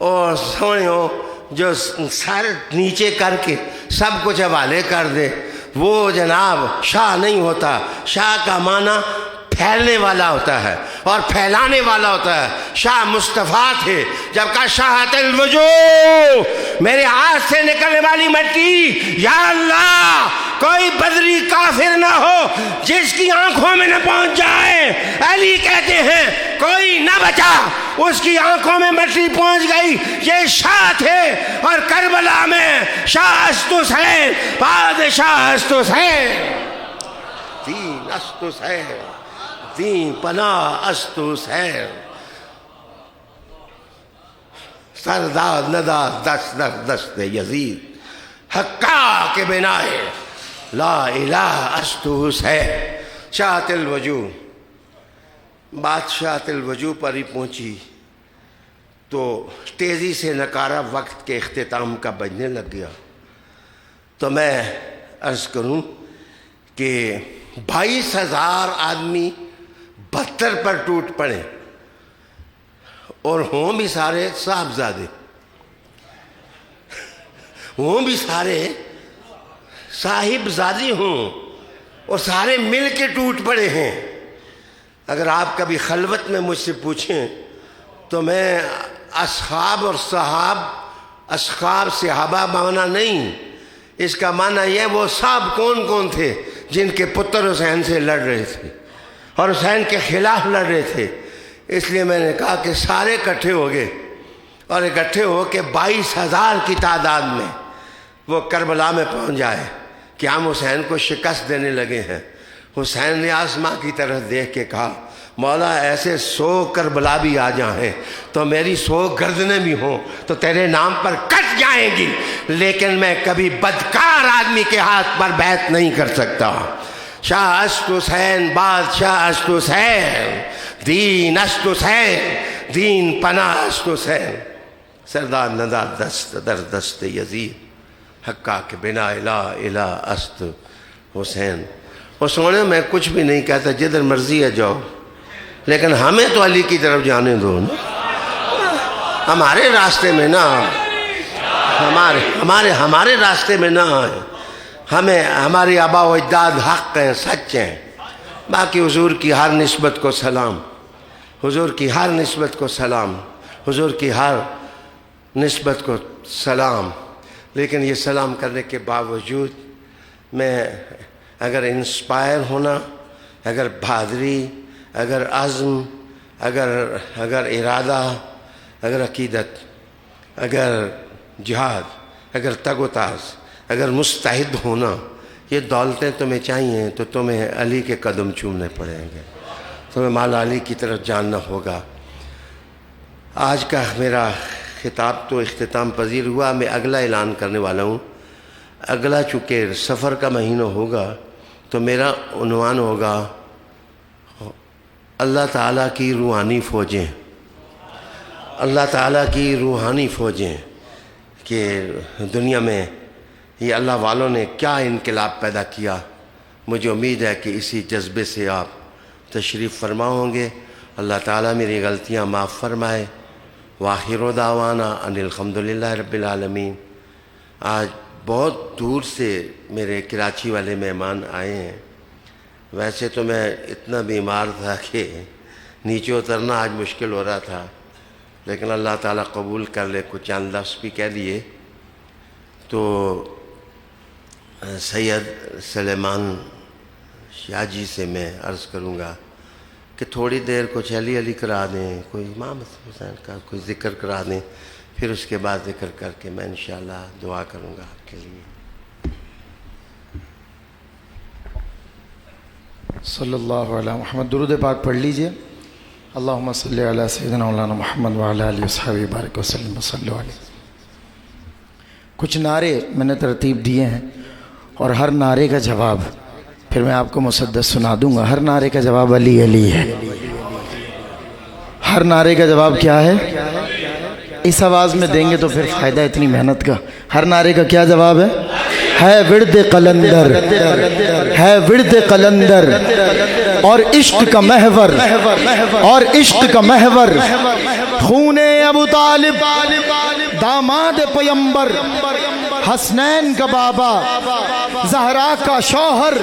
اور سوڑیوں جو سر نیچے کر کے سب کچھ حوالے کر دے وہ جناب شاہ نہیں ہوتا. شاہ کا معنی پھیلنے والا ہوتا ہے اور پھیلانے والا ہوتا ہے. شاہ مصطفیٰ تھے. جب کہا شاہت الوجوہ، میرے ہاتھ سے نکلنے والی مٹی، یا اللہ کوئی بدری کافر نہ ہو جس کی آنکھوں میں نہ پہنچ جائے. علی کہتے ہیں کوئی نہ بچا، اس کی آنکھوں میں مٹی پہنچ گئی. یہ شاہ تھے، اور کربلا میں شاہ است حسین، بادشاہ است حسین، دین است حسین، دین پناہ است حسین، سردار ندا دست در دست یزید، حقا کے بنائے لا الہ است حسین. شاہت الوجوہ. بات شاہت الوجوہ پر ہی پہنچی تو تیزی سے نکارہ وقت کے اختتام کا بجنے لگ گیا. تو میں عرض کروں کہ 22,000 آدمی 72 پر ٹوٹ پڑے، اور ہوں بھی سارے صاحبزادے، ہوں بھی سارے صاحبزادی ہوں، اور سارے مل کے ٹوٹ پڑے ہیں. اگر آپ کبھی خلوت میں مجھ سے پوچھیں تو میں اصحاب اور صحاب، اصحاب صحابہ معنی نہیں، اس کا معنی یہ وہ صاحب کون کون تھے جن کے پتر حسین سے لڑ رہے تھے اور حسین کے خلاف لڑ رہے تھے. اس لیے میں نے کہا کہ سارے اکٹھے ہو گئے، اور اکٹھے ہو کے 22,000 کی تعداد میں وہ کربلا میں پہنچ جائے کہ ہم حسین کو شکست دینے لگے ہیں. حسین نے آسماں کی طرف دیکھ کے کہا مولا ایسے 100 کربلا بھی آ جائیں تو میری 100 گردنیں بھی ہوں تو تیرے نام پر کٹ جائیں گی، لیکن میں کبھی بدکار آدمی کے ہاتھ پر بیعت نہیں کر سکتا. شاہ است حسین، بادشاہ است حسین، دین است حسین، دین پناہ است حسین، سردار ندا دست در دست یزید، حقا کے بنا لا الہ است حسین. اور سونے میں کچھ بھی نہیں کہتا، جدھر مرضی ہے جاؤ، لیکن ہمیں تو علی کی طرف جانے دو نا. ہمارے راستے میں نہ ہمارے راستے میں نہ آئے. ہمیں ہماری آبا و اجداد حق ہیں، سچ ہیں. باقی حضور کی ہر نسبت کو سلام، حضور کی ہر نسبت کو سلام، حضور کی ہر نسبت کو سلام. لیکن یہ سلام کرنے کے باوجود میں اگر انسپائر ہونا، اگر بہادری، اگر عزم، اگر ارادہ، اگر عقیدت، اگر جہاد، اگر تگ و تاز، اگر مستعد ہونا، یہ دولتیں تمہیں چاہیے تو تمہیں علی کے قدم چومنے پڑیں گے، تمہیں مولا علی کی طرف جاننا ہوگا۔ آج کا میرا خطاب تو اختتام پذیر ہوا، میں اگلا اعلان کرنے والا ہوں۔ اگلا چونکہ سفر کا مہینہ ہوگا تو میرا عنوان ہوگا اللہ تعالیٰ کی روحانی فوجیں، اللہ تعالیٰ کی روحانی فوجیں، کہ دنیا میں یہ اللہ والوں نے کیا انقلاب پیدا کیا۔ مجھے امید ہے کہ اسی جذبے سے آپ تشریف فرما ہوں گے۔ اللہ تعالیٰ میری غلطیاں معاف فرمائے۔ وآخر دعوانا ان الحمدللہ رب العالمین۔ آج بہت دور سے میرے کراچی والے مہمان آئے ہیں۔ ویسے تو میں اتنا بیمار تھا کہ نیچے اترنا آج مشکل ہو رہا تھا، لیکن اللہ تعالیٰ قبول کر لے، کچھ چند لفظ بھی کہہ دیے تو سید سلیمان شاہ جی سے میں عرض کروں گا کہ تھوڑی دیر کچھ علی علی کرا دیں، کوئی امام حسین کا کوئی ذکر کرا دیں، پھر اس کے بعد ذکر کر کے میں انشاءاللہ دعا کروں گا آپ کے لیے۔ صلی اللہ علیہ محمد، درود پاک پڑھ لیجئے۔ اللہم صلی علی سیدنا مولانا محمد وعلی آلہ وصحبہ بارک وسلم وصلی علیہ۔ کچھ نعرے میں نے ترتیب دیے ہیں اور ہر نعرے کا جواب پھر میں آپ کو مسدس سنا دوں گا۔ ہر نعرے کا جواب علی علی ہے۔ ہر نعرے کا جواب کیا ہے؟ اس آواز میں دیں گے تو پھر فائدہ اتنی محنت کا۔ ہر نعرے کا کیا جواب ہے ورد قلندر، ہے ورد قلندر، اور عشق کا محور، اور عشق کا محور خون ابو طالب، داماد پیمبر، حسنین کا بابا، زہرا کا شوہر،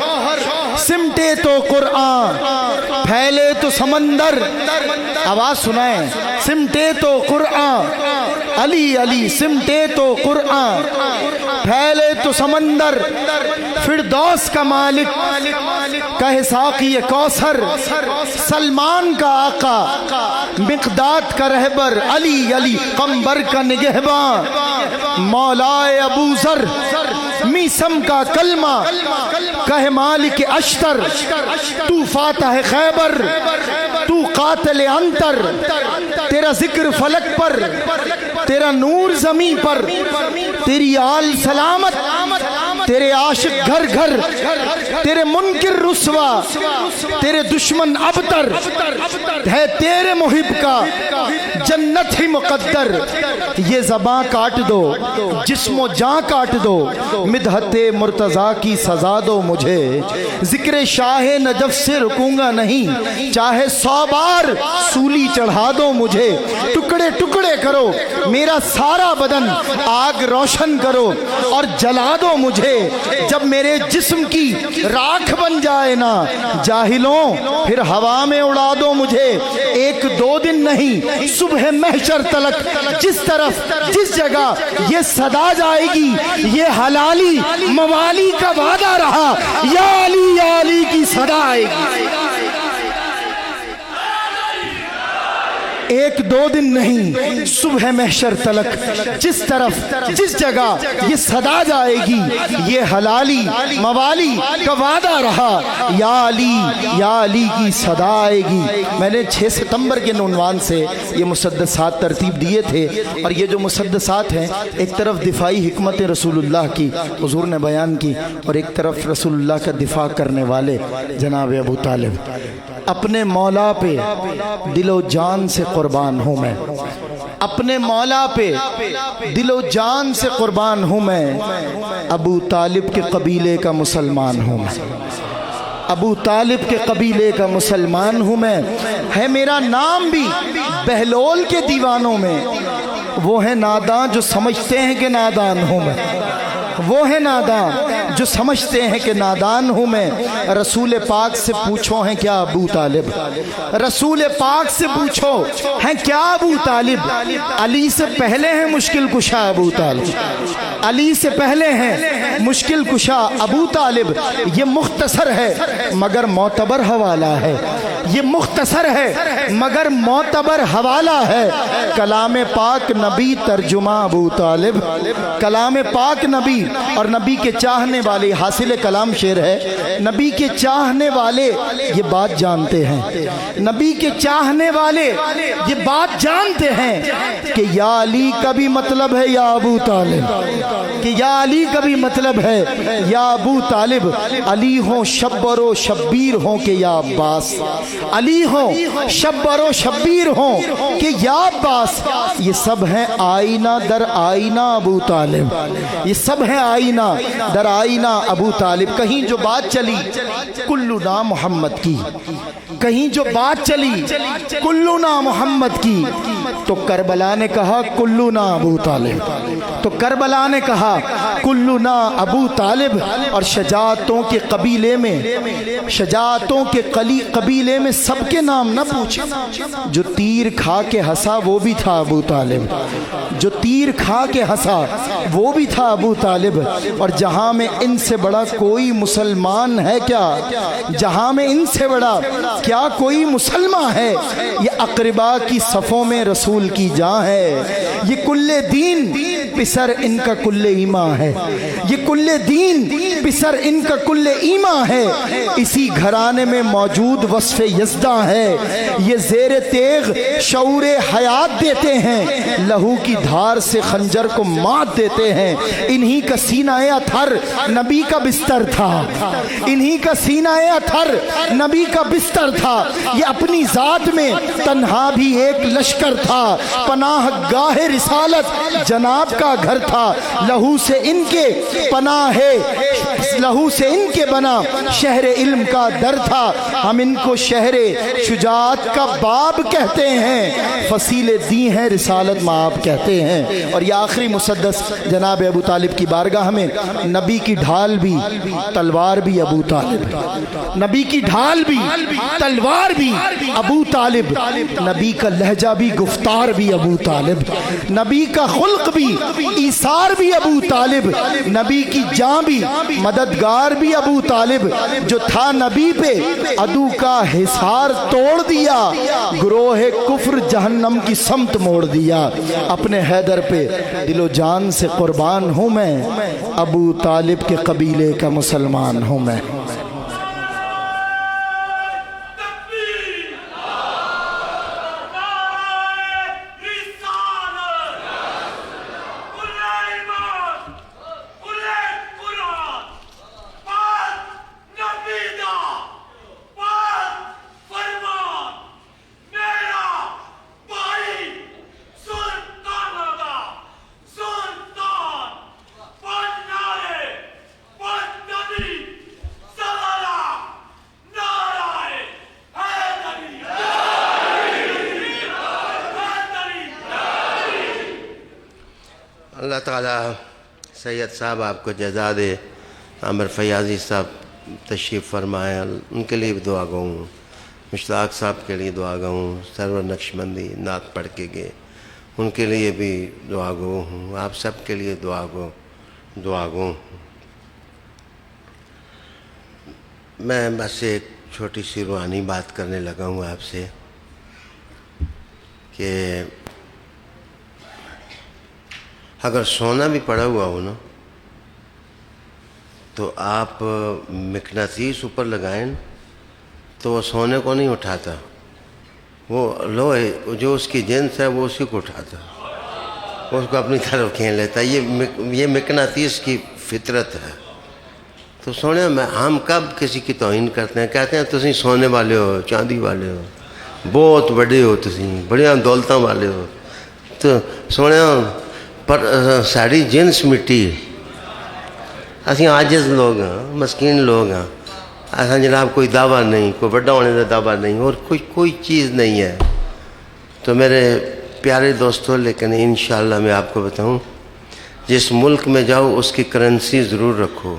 سمٹے تو قرآن، پھیلے تو سمندر، آواز سنائیں، سمٹے تو قرآن، علی علی سمٹے تو قرآن، پھیلے تو سمندر، فردوس کا مالک، کہے ساقی کوثر، سلمان کا آقا، مقداد کا رہبر، علی علی قمبر کا نگہبان، مولا ابو ذر، میسم کا کلمہ، کہے مالک اشتر، تو فاتح خیبر، تو قاتل انتر، تیرا ذکر فلک پر، تیرا نور زمین پر، تیری آل سلامت، تیرے عاشق گھر گھر، تیرے منکر رسوا، تیرے دشمن ابتر، ہے تیرے محب کا جنت ہی مقدر۔ یہ زباں کاٹ دو، جسم و جاں کاٹ دو، مدحت مرتضیٰ کی سزا دو مجھے، ذکر شاہ نجف سے رکوں گا نہیں، چاہے 100 بار سولی چڑھا دو مجھے، ٹکڑے ٹکڑے کرو میرا سارا بدن، آگ روشن کرو اور جلا دو مجھے، جب میرے جسم کی راکھ بن جائے نا جاہلوں پھر ہوا میں اڑا دو مجھے۔ ایک دو دن نہیں، صبح محشر تلک جس طرف جس جگہ یہ صدا جائے گی، یہ حلالی موالی کا وعدہ رہا، یا علی کی صدا آئے گی۔ ایک دو دن نہیں، صبح محشر تلک جس طرف جس جگہ یہ صدا جائے گی، یہ حلالی موالی کا وعدہ رہا، یا علی کی صدا آئے گی۔ میں نے 6 ستمبر کے عنوان سے یہ مسدسات ترتیب دیے تھے، اور یہ جو مسدسات ہیں ایک طرف دفاعی حکمت رسول اللہ کی حضور نے بیان کی، اور ایک طرف رسول اللہ کا دفاع کرنے والے جناب ابو طالب۔ اپنے مولا پہ دل و جان سے قربان ہوں میں، اپنے مولا پہ دل و جان سے قربان ہوں میں، ابو طالب کے قبیلے کا مسلمان ہوں میں، ابو طالب کے قبیلے کا مسلمان ہوں میں۔ ہے میرا نام بھی بہلول کے دیوانوں میں، وہ ہیں ناداں جو سمجھتے ہیں کہ نادان ہوں میں، وہ ہیں ناداں جو سمجھتے ہیں کہ نادان ہوں میں، رسول پاک سے پوچھو ہیں کیا ابو طالب، رسول پاک سے پوچھو ہیں کیا ابو طالب۔ علی سے پہلے ہیں مشکل کشا ابو طالب، علی سے پہلے ہیں مشکل کشا ابو طالب۔ یہ مختصر ہے مگر معتبر حوالہ ہے، یہ مختصر ہے مگر معتبر حوالہ ہے۔ کلام پاک نبی ترجمہ ابو طالب، کلام پاک نبی اور نبی کے چاہنے والے، حاصل کلام شعر ہے، نبی کے چاہنے والے یہ بات جانتے ہیں، نبی کے چاہنے والے یہ بات جانتے ہیں کہ یا علی کا بھی مطلب ہے یا ابو طالب، کہ یا علی کا بھی مطلب ہے یا ابو طالب۔ علی ہوں شبر و شبیر ہوں کہ یا عباس، علی ہوں شبر و شبیر ہوں کہ یا عباس، یہ سب ہیں آئینہ در آئینہ ابو طالب، یہ سب ہیں آئینہ در آئینہ ابو طالب۔ کہیں جو بات چلی کلنا محمد کی، کہیں جو بات چلی کلنا محمد کی، تو کربلا نے کہا کلنا ابو طالب، تو کربلا نے کہا کلنا ابو طالب۔ اور شجاعتوں کے قبیلے میں، شجاعتوں کے قبیلے میں سب کے نام نہ پوچھے، جو تیر کھا کے ہنسا وہ بھی تھا ابو طالب، جو تیر کھا کے ہنسا وہ بھی تھا ابو طالب۔ اور جہاں میں ان سے بڑا کوئی مسلمان ہے کیا، جہاں میں ان سے بڑا کیا کوئی مسلمان ہے، یہ اقربا کی صفوں میں رسول کی جاں ہے، یہ کل دین پسر ان کا کل ایمان ہے، یہ کل دین پسر ان کا کل ایمان ہے۔ اسی گھرانے میں موجود وصف یزداں ہے، یہ زیر تیغ شعور حیات دیتے ہیں، لہو کی دھار سے خنجر کو مات دیتے ہیں۔ انہی کا سینہ اتھر نبی کا بستر تھا، انہی کا سینہ اتھر نبی کا بستر تھا۔ یہ اپنی ذات میں تنہا بھی ایک لشکر تھا، پناہ گاہ رسالت جناب کا گھر تھا۔ لہو سے ان کے پناہ ہے، لہو سے ان کے بنا شہر علم کا در تھا۔ ہم ان کو شہر شجاعت کا باب کہتے ہیں، فصیل دی ہیں رسالت مآب کہتے ہیں۔ اور یہ آخری مسدس جناب ابو طالب کی بارگاہ میں، نبی کی ڈھال بھی تلوار بھی ابو طالب، نبی کی ڈھال بھی تلوار بھی ابو طالب، نبی کا لہجہ بھی گفتار بھی ابو طالب، نبی کا خلق بھی ایثار بھی ابو طالب، نبی کی جاں بھی مددگار بھی ابو طالب۔ جو تھا نبی پہ عدو کا حصار توڑ دیا، گروہ کفر جہنم کی سمت موڑ دیا۔ اپنے حیدر پہ دل و جان سے قربان ہوں میں، ابو طالب کے قبیلے کا مسلمان ہوں میں۔ اللہ تعالیٰ سید صاحب آپ کو جزا دے۔ عامر فیاضی صاحب تشریف فرمائے، ان کے لیے بھی دعا گوں، مشتاق صاحب کے لیے دعا گوں، سرور نقشبندی نعت پڑھ کے گئے، ان کے لیے بھی دعا گو ہوں، آپ سب کے لیے دعا گو۔ میں بس ایک چھوٹی سی روحانی بات کرنے لگا ہوں آپ سے کہ اگر سونا بھی پڑا ہوا ہو نا تو آپ مقناطیس اوپر لگائیں تو وہ سونے کو نہیں اٹھاتا، وہ لوہے جو اس کی جنس ہے وہ اسی کو اٹھاتا، وہ اس کو اپنی طرف کھینچ لیتا ہے۔ یہ مقناطیس کی فطرت ہے۔ تو سونے میں ہم کب کسی کی توہین کرتے ہیں، کہتے ہیں تسی سونے والے ہو، چاندی والے ہو، بہت بڑے ہو، تسی بڑیاں دولتاں والے ہو، تو سونے پر ساری جنس مٹی، اسی عاجز لوگ ہیں، مسکین لوگ ہیں، ایسا جناب کوئی دعویٰ نہیں، کوئی بڑا ہونے کا دعویٰ نہیں، اور کوئی چیز نہیں ہے۔ تو میرے پیارے دوستوں، لیکن انشاءاللہ میں آپ کو بتاؤں، جس ملک میں جاؤ اس کی کرنسی ضرور رکھو،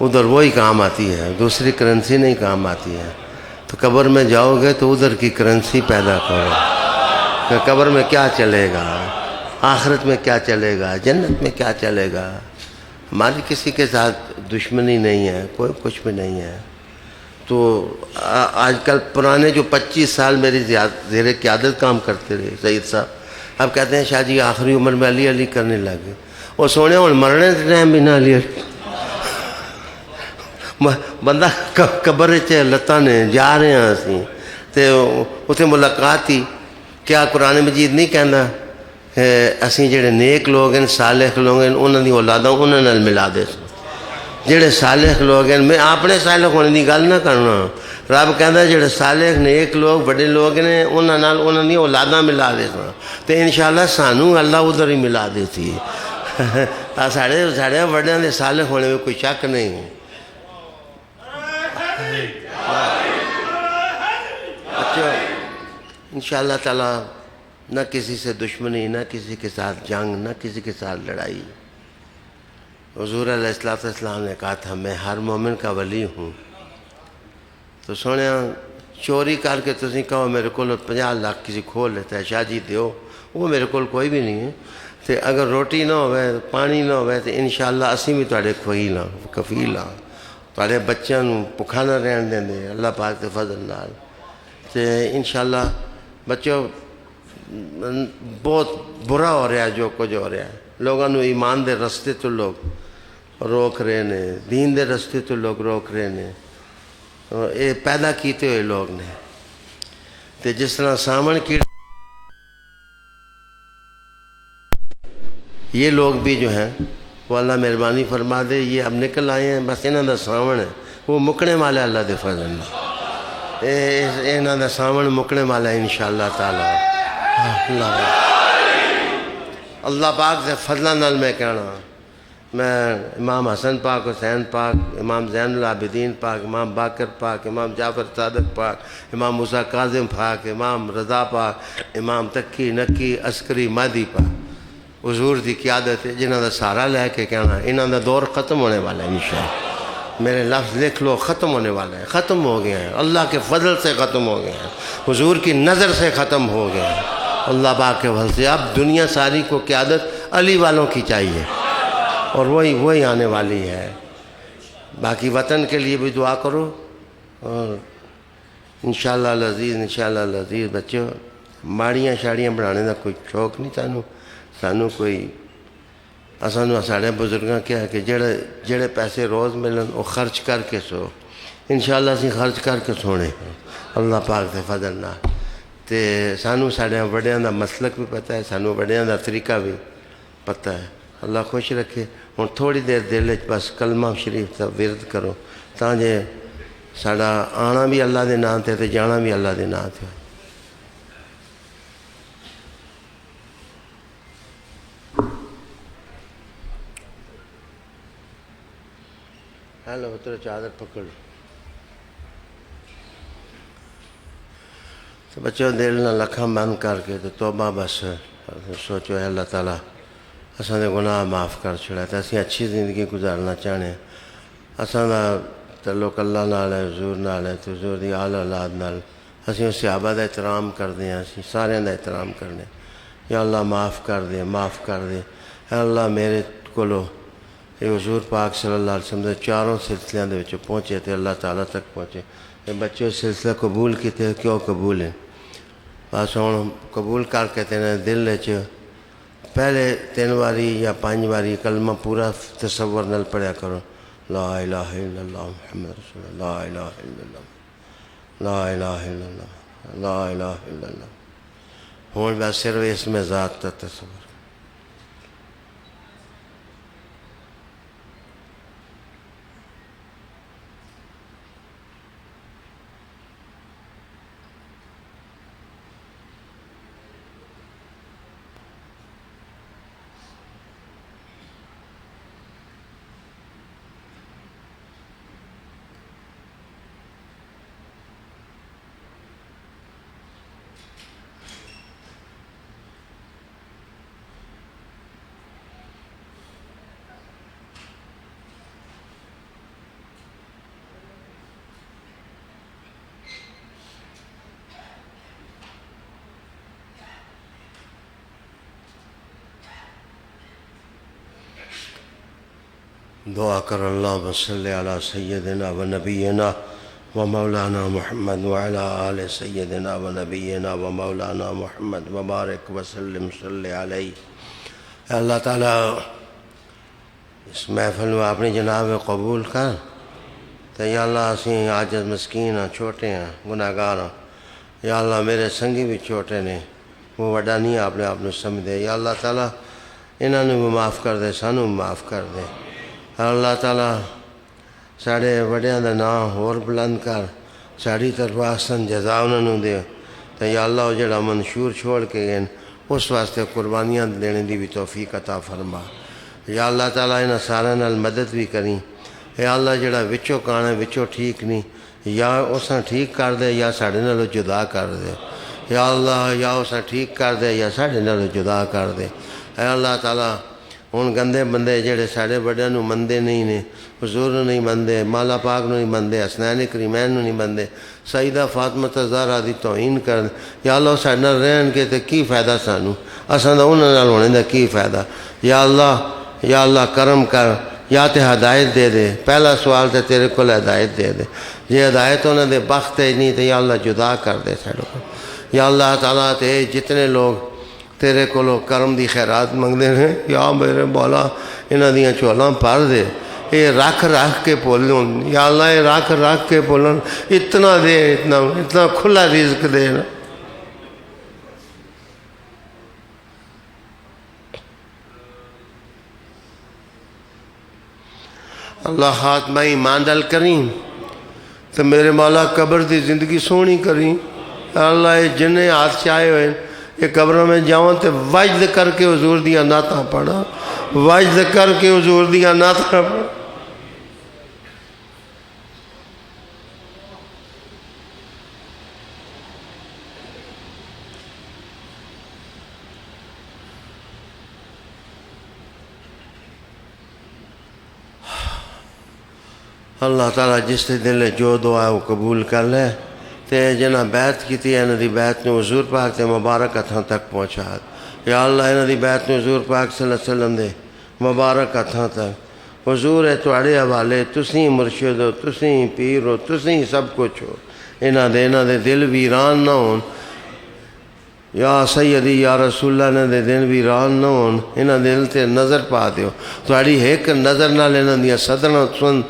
ادھر وہی کام آتی ہے، دوسری کرنسی نہیں کام آتی ہے۔ تو قبر میں جاؤ گے تو ادھر کی کرنسی پیدا کرو کہ قبر میں کیا چلے گا، آخرت میں کیا چلے گا، جنت میں کیا چلے گا۔ ہماری کسی کے ساتھ دشمنی نہیں ہے، کوئی کچھ بھی نہیں ہے۔ تو آج کل پرانے جو 25 سال میری زیر قیادت کام کرتے رہے سعید صاحب، اب کہتے ہیں شاہ جی آخری عمر میں علی علی کرنے لگے۔ وہ سونے اور مرنے ٹائم بھی نہ علی علی بندہ قبر لتاں نے جا رہے ہیں اسی تے اتنے ملاقات ہی کیا قرآن مجید نہیں کہندا اسی جڑے نیک لوگ ہیں صالح لوگ ہیں انہاں دی اولاداں انہاں نال ملا دے سو۔ جڑے صالح لوگ ہیں میں اپنے صالح ہونے دی گل نہ کرنا، رب کہندا جڑے صالح نیک لوگ بڑے لوگ نے انہاں نال انہاں دی اولاداں ملا دے سو تے انشاءاللہ سانوں اللہ ادھر ہی ملا دے سی۔ ساڑے بڑیاں دے صالح ہونے میں کوئی شک نہیں۔ اچھا انشاءاللہ تعالی نہ کسی سے دشمنی، نہ کسی کے ساتھ جنگ، نہ کسی کے ساتھ لڑائی۔ حضور علیہ السلام نے کہا تھا میں ہر مومن کا ولی ہوں۔ تو سونے چوری کر کے تسی کہو میرے کو 50 لاکھ کسی کھول لیتا ہے شاہ جی دیو، وہ میرے کو کوئی بھی نہیں ہے۔ تو اگر روٹی نہ ہوئے پانی نہ ہوئے تو انشاءاللہ اسی بھی تواڈے کفیل ہاں، تواڈے بچیاں نوں بھکھا نہ رہن دیں دے اللہ پاک کے فضل نال۔ تو انشاءاللہ بچوں بہت برا ہو رہا ہے جو کچھ ہو رہا ہے، لوگوں نوں ایمان دے رستے تو لوگ روک رہے نے، دین دے رستے تو لوگ روک رہے نے، یہ پیدا کیتے ہوئے لوگ نے۔ تو جس طرح سامن کی یہ لوگ بھی جو ہیں وہ اللہ مہربانی فرما دے، یہ اب نکل آئے ہیں، بس انہوں دا سامن ہے وہ مکنے والا اللہ دے فضل میں، انہوں دا سامن مکنے والا ہے انشاءاللہ تعالی۔ اللہ پاک سے فضلہ نال میں کہنا، میں امام حسن پاک، حسین پاک، امام زین العابدین پاک، امام باقر پاک، امام جعفر صادق پاک، امام موسیٰ کاظم پاک، امام رضا پاک، امام تقی نقی عسکری مہدی پاک، حضور دی قیادت ہے جنہوں دا سہارا لے کے کہنا انہوں دا دور ختم ہونے والا ہے انشاءاللہ۔ میرے لفظ لکھ لو، ختم ہونے والا ہے، ختم ہو گیا ہے، اللہ کے فضل سے ختم ہو گیا ہے، حضور کی نظر سے ختم ہو گیا ہے، اللہ پاک کے فضل سے۔ اب دنیا ساری کو قیادت علی والوں کی چاہیے اور وہی آنے والی ہے۔ باقی وطن کے لیے بھی دعا کرو اور انشاءاللہ العزیز انشاءاللہ العزیز۔ بچوں ماڑیاں شاڑیاں بنانے دا کوئی شوق نہیں سانوں کوئی، سانوں ساڑے بزرگاں کیا ہے کہ جڑے پیسے روز ملن وہ خرچ کر کے سو، انشاءاللہ اسی خرچ کر کے سونے اللہ پاک دے فضل نال۔ تے سانوں ساڑے بڑیاں دا مسلک بھی پتہ ہے، سانوں بڑیاں دا طریقہ بھی پتہ ہے۔ اللہ خوش رکھے۔ ہوں تھوڑی دیر دل وچ بس کلمہ شریف دا ورد کرو تاں جے ساڑا آنا بھی اللہ دے نام تے جانا بھی اللہ دے نام تے۔ ہیلو تیرے چادر پکڑ تو بچوں دل نہ لکھاں بند کر کے تو توبہ بس سوچو ہے اللہ تعالیٰ اساں دے گناہ معاف کر چھڑا تے اسی اچھی زندگی گزارنا چاہنے ہیں۔ اساں دا تعلق اللہ نال ہے، حضور نال ہے، تو حضور دی آل اولاد نال اسی اس صحابہ دا احترام کردے ہیں، اسی سارے دا احترام کرنے۔ یا اللہ معاف کر دے، معاف کر دے۔ اے اللہ میرے کولو یہ حضور پاک صلی اللہ علیہ وسلم دے چاروں سلسلیاں دے وچ پہنچے تے اللہ تعالیٰ تک پہنچے۔ یہ بچوں سلسلہ قبول کیتے کیوں قبول ہیں؟ بس ہوں قبول کر کے تیرے دل وچ پہلے 3 واری یا 5 واری کلمہ پورا تصور نال پڑھیا کرو، لا الہ الا اللہ محمد رسول اللہ، لا الہ الا اللہ، لا الہ الا اللہ، لا الہ الا اللہ۔ ہوں بس صرف اس میں ذات کا تصور۔ دعا کر اللہم صلی علی سیدنا و نبینا و مولانا محمد وعلی آل سیدنا و نبینا و مولانا محمد وبارک وسلم صلی علیہ۔ اے اللہ تعالیٰ اس محفل میں اپنی جناب قبول کر، تو یا اللہ اسی عاجز مسکین ہاں، چھوٹے ہیں، گناہگار ہاں۔ یا اللہ میرے سنگی بھی چھوٹے نے، وہ وڈا نہیں اپنے آپ کو سمجھے۔ یا اللہ تعالیٰ انہوں نے بھی معاف کر دے، سانوں بھی معاف کر دے۔ اللہ تعالیٰ ساڑے وڈیاں دا نام ہور بلند کر، ساڑی طرف احسن جزا انہوں دے۔ تو یا اللہ وہ جڑا منشور چھوڑ کے گئے اس واسطے قربانیاں دینے دی بھی توفیق عطا فرما۔ یا اللہ تعالیٰ انہاں سارے نال مدد بھی کریں۔ یا اللہ جڑا وچوں کانا وچوں ٹھیک نہیں، یا اساں ٹھیک کر دے یا ساڑے نالوں جدا کر دے۔ یا اللہ یا اساں ٹھیک کر دے یا ساڑے نالوں جدا کر دے۔ اے اللہ تعالیٰ ہن گندے بندے جڑے ساڑے بڑیاں نو مندے نہیں نے، حضور نو نہیں مندے، مولا پاک نو نہیں مندے، حسنین کریمین نو نہیں مندے، سیدہ فاطمہ زہرا دی توہین کر، یا اللہ ساڈے نال رہن کے تے کی فائدہ سانوں، اساں دا انہاں نال ہونے دا کی فائدہ۔ یا اللہ کرم کر، یا تے ہدایت دے دے۔ پہلا سوال تے تیرے کول ہدایت دے دے، جے ہدایت انہاں دے بخت ہے نہیں تے یا اللہ جدا کر دے ساڈے کول۔ یا اللہ تعالیٰ تے جتنے لوگ تیرے کولو کرم دی خیرات منگدے ہیں، یا میرے مولا انہاں دیاں چولاں بھر دے، یہ رکھ کے بولن، یا اللہ یہ رکھ کے بولن، اتنا دے، اتنا کھلا رزق دے نا۔ اللہ خاتمہ ایمان دل کریں تو میرے مولا قبر دی زندگی سونی کریں۔ اللہ یہ جنہیں ہاتھ چاہے ہوئے یہ قبروں میں جاؤں تو وجد کر کے حضور دیاں نعتاں پڑھا، وجد کر کے حضور دیاں نعتاں پڑھا۔ اللہ تعالیٰ جس دے دل جو دعا ہے وہ قبول کر لے، تے جنہاں بیعت کیتی ہے انہاں دی بیعت نو حضور پاک تے مبارک ہتھاں تک پہنچا۔ یا اللہ انہاں دی بیعت نو حضور پاک صلی اللہ علیہ وسلم دے مبارک ہتھاں تک۔ حضور ہے تواڑے حوالے، تسیں مرشد ہو، تسیں پیر ہو، تسیں سب کچھ ہو۔ انہاں دے دل ویران نہ ہون، یا سیدی یا رسول اللہ انہاں دے دل ویران نہ ہون، انہاں دل تے نظر پا دیو، تواڑی ایک نظر نال انہاں دیاں صدراں سن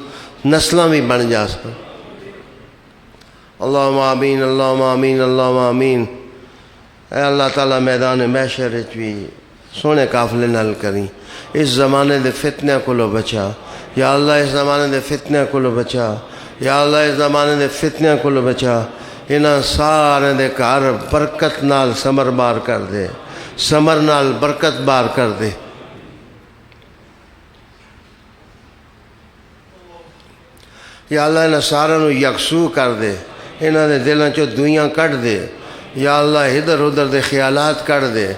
نسلاں بھی بن جا سکن۔ اللہم آمین، اللہم آمین، اللہم آمین۔ اے اللہ تعالیٰ میدان محشر بھی سونے قافلے نال کریں، اس زمانے دے فتنے کو بچا۔ یا اللہ اس زمانے دے فتنے کو بچا، یا اللہ اس زمانے دے فتنے کو بچا۔ انہاں سارے دے گھر برکت نال سمر بار کر دے، سمر نال برکت بار کر دے۔ یا اللہ انہاں سارے نو یکسو کر دے، انہاں دے دلاں چو دوئیاں کٹ دے۔ یا اللہ ادھر ادھر دے خیالات کٹ دے۔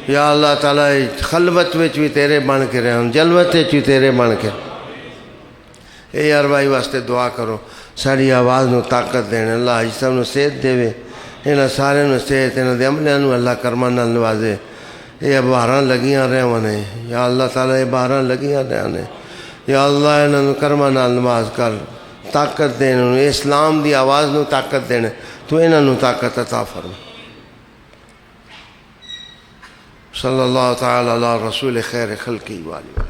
یا اللہ تعالیٰ خلوت وچ بھی تیرے بن کے رہن، جلوت وچ بھی تیرے بن کے۔ اے اروائی واسطے دعا کرو، ساری آواز نو طاقت دین، اللہ حج صاحب نو صحت دے، انہاں سارے نو صحت، انہاں دے عملیاں نو اللہ کرماں نال نوازے۔ یہ بہاراں لگیاں رہونے، یا اللہ تعالیٰ یہ بہاراں لگیاں رہنے، یا اللہ انہاں نو کرماں نال نواز کر، طاقت دین، اسلام دی آواز نو طاقت دینے، تو انہاں نو طاقت عطا فرما۔ صلی اللہ تعالی علی رسول خیر خلقی والی۔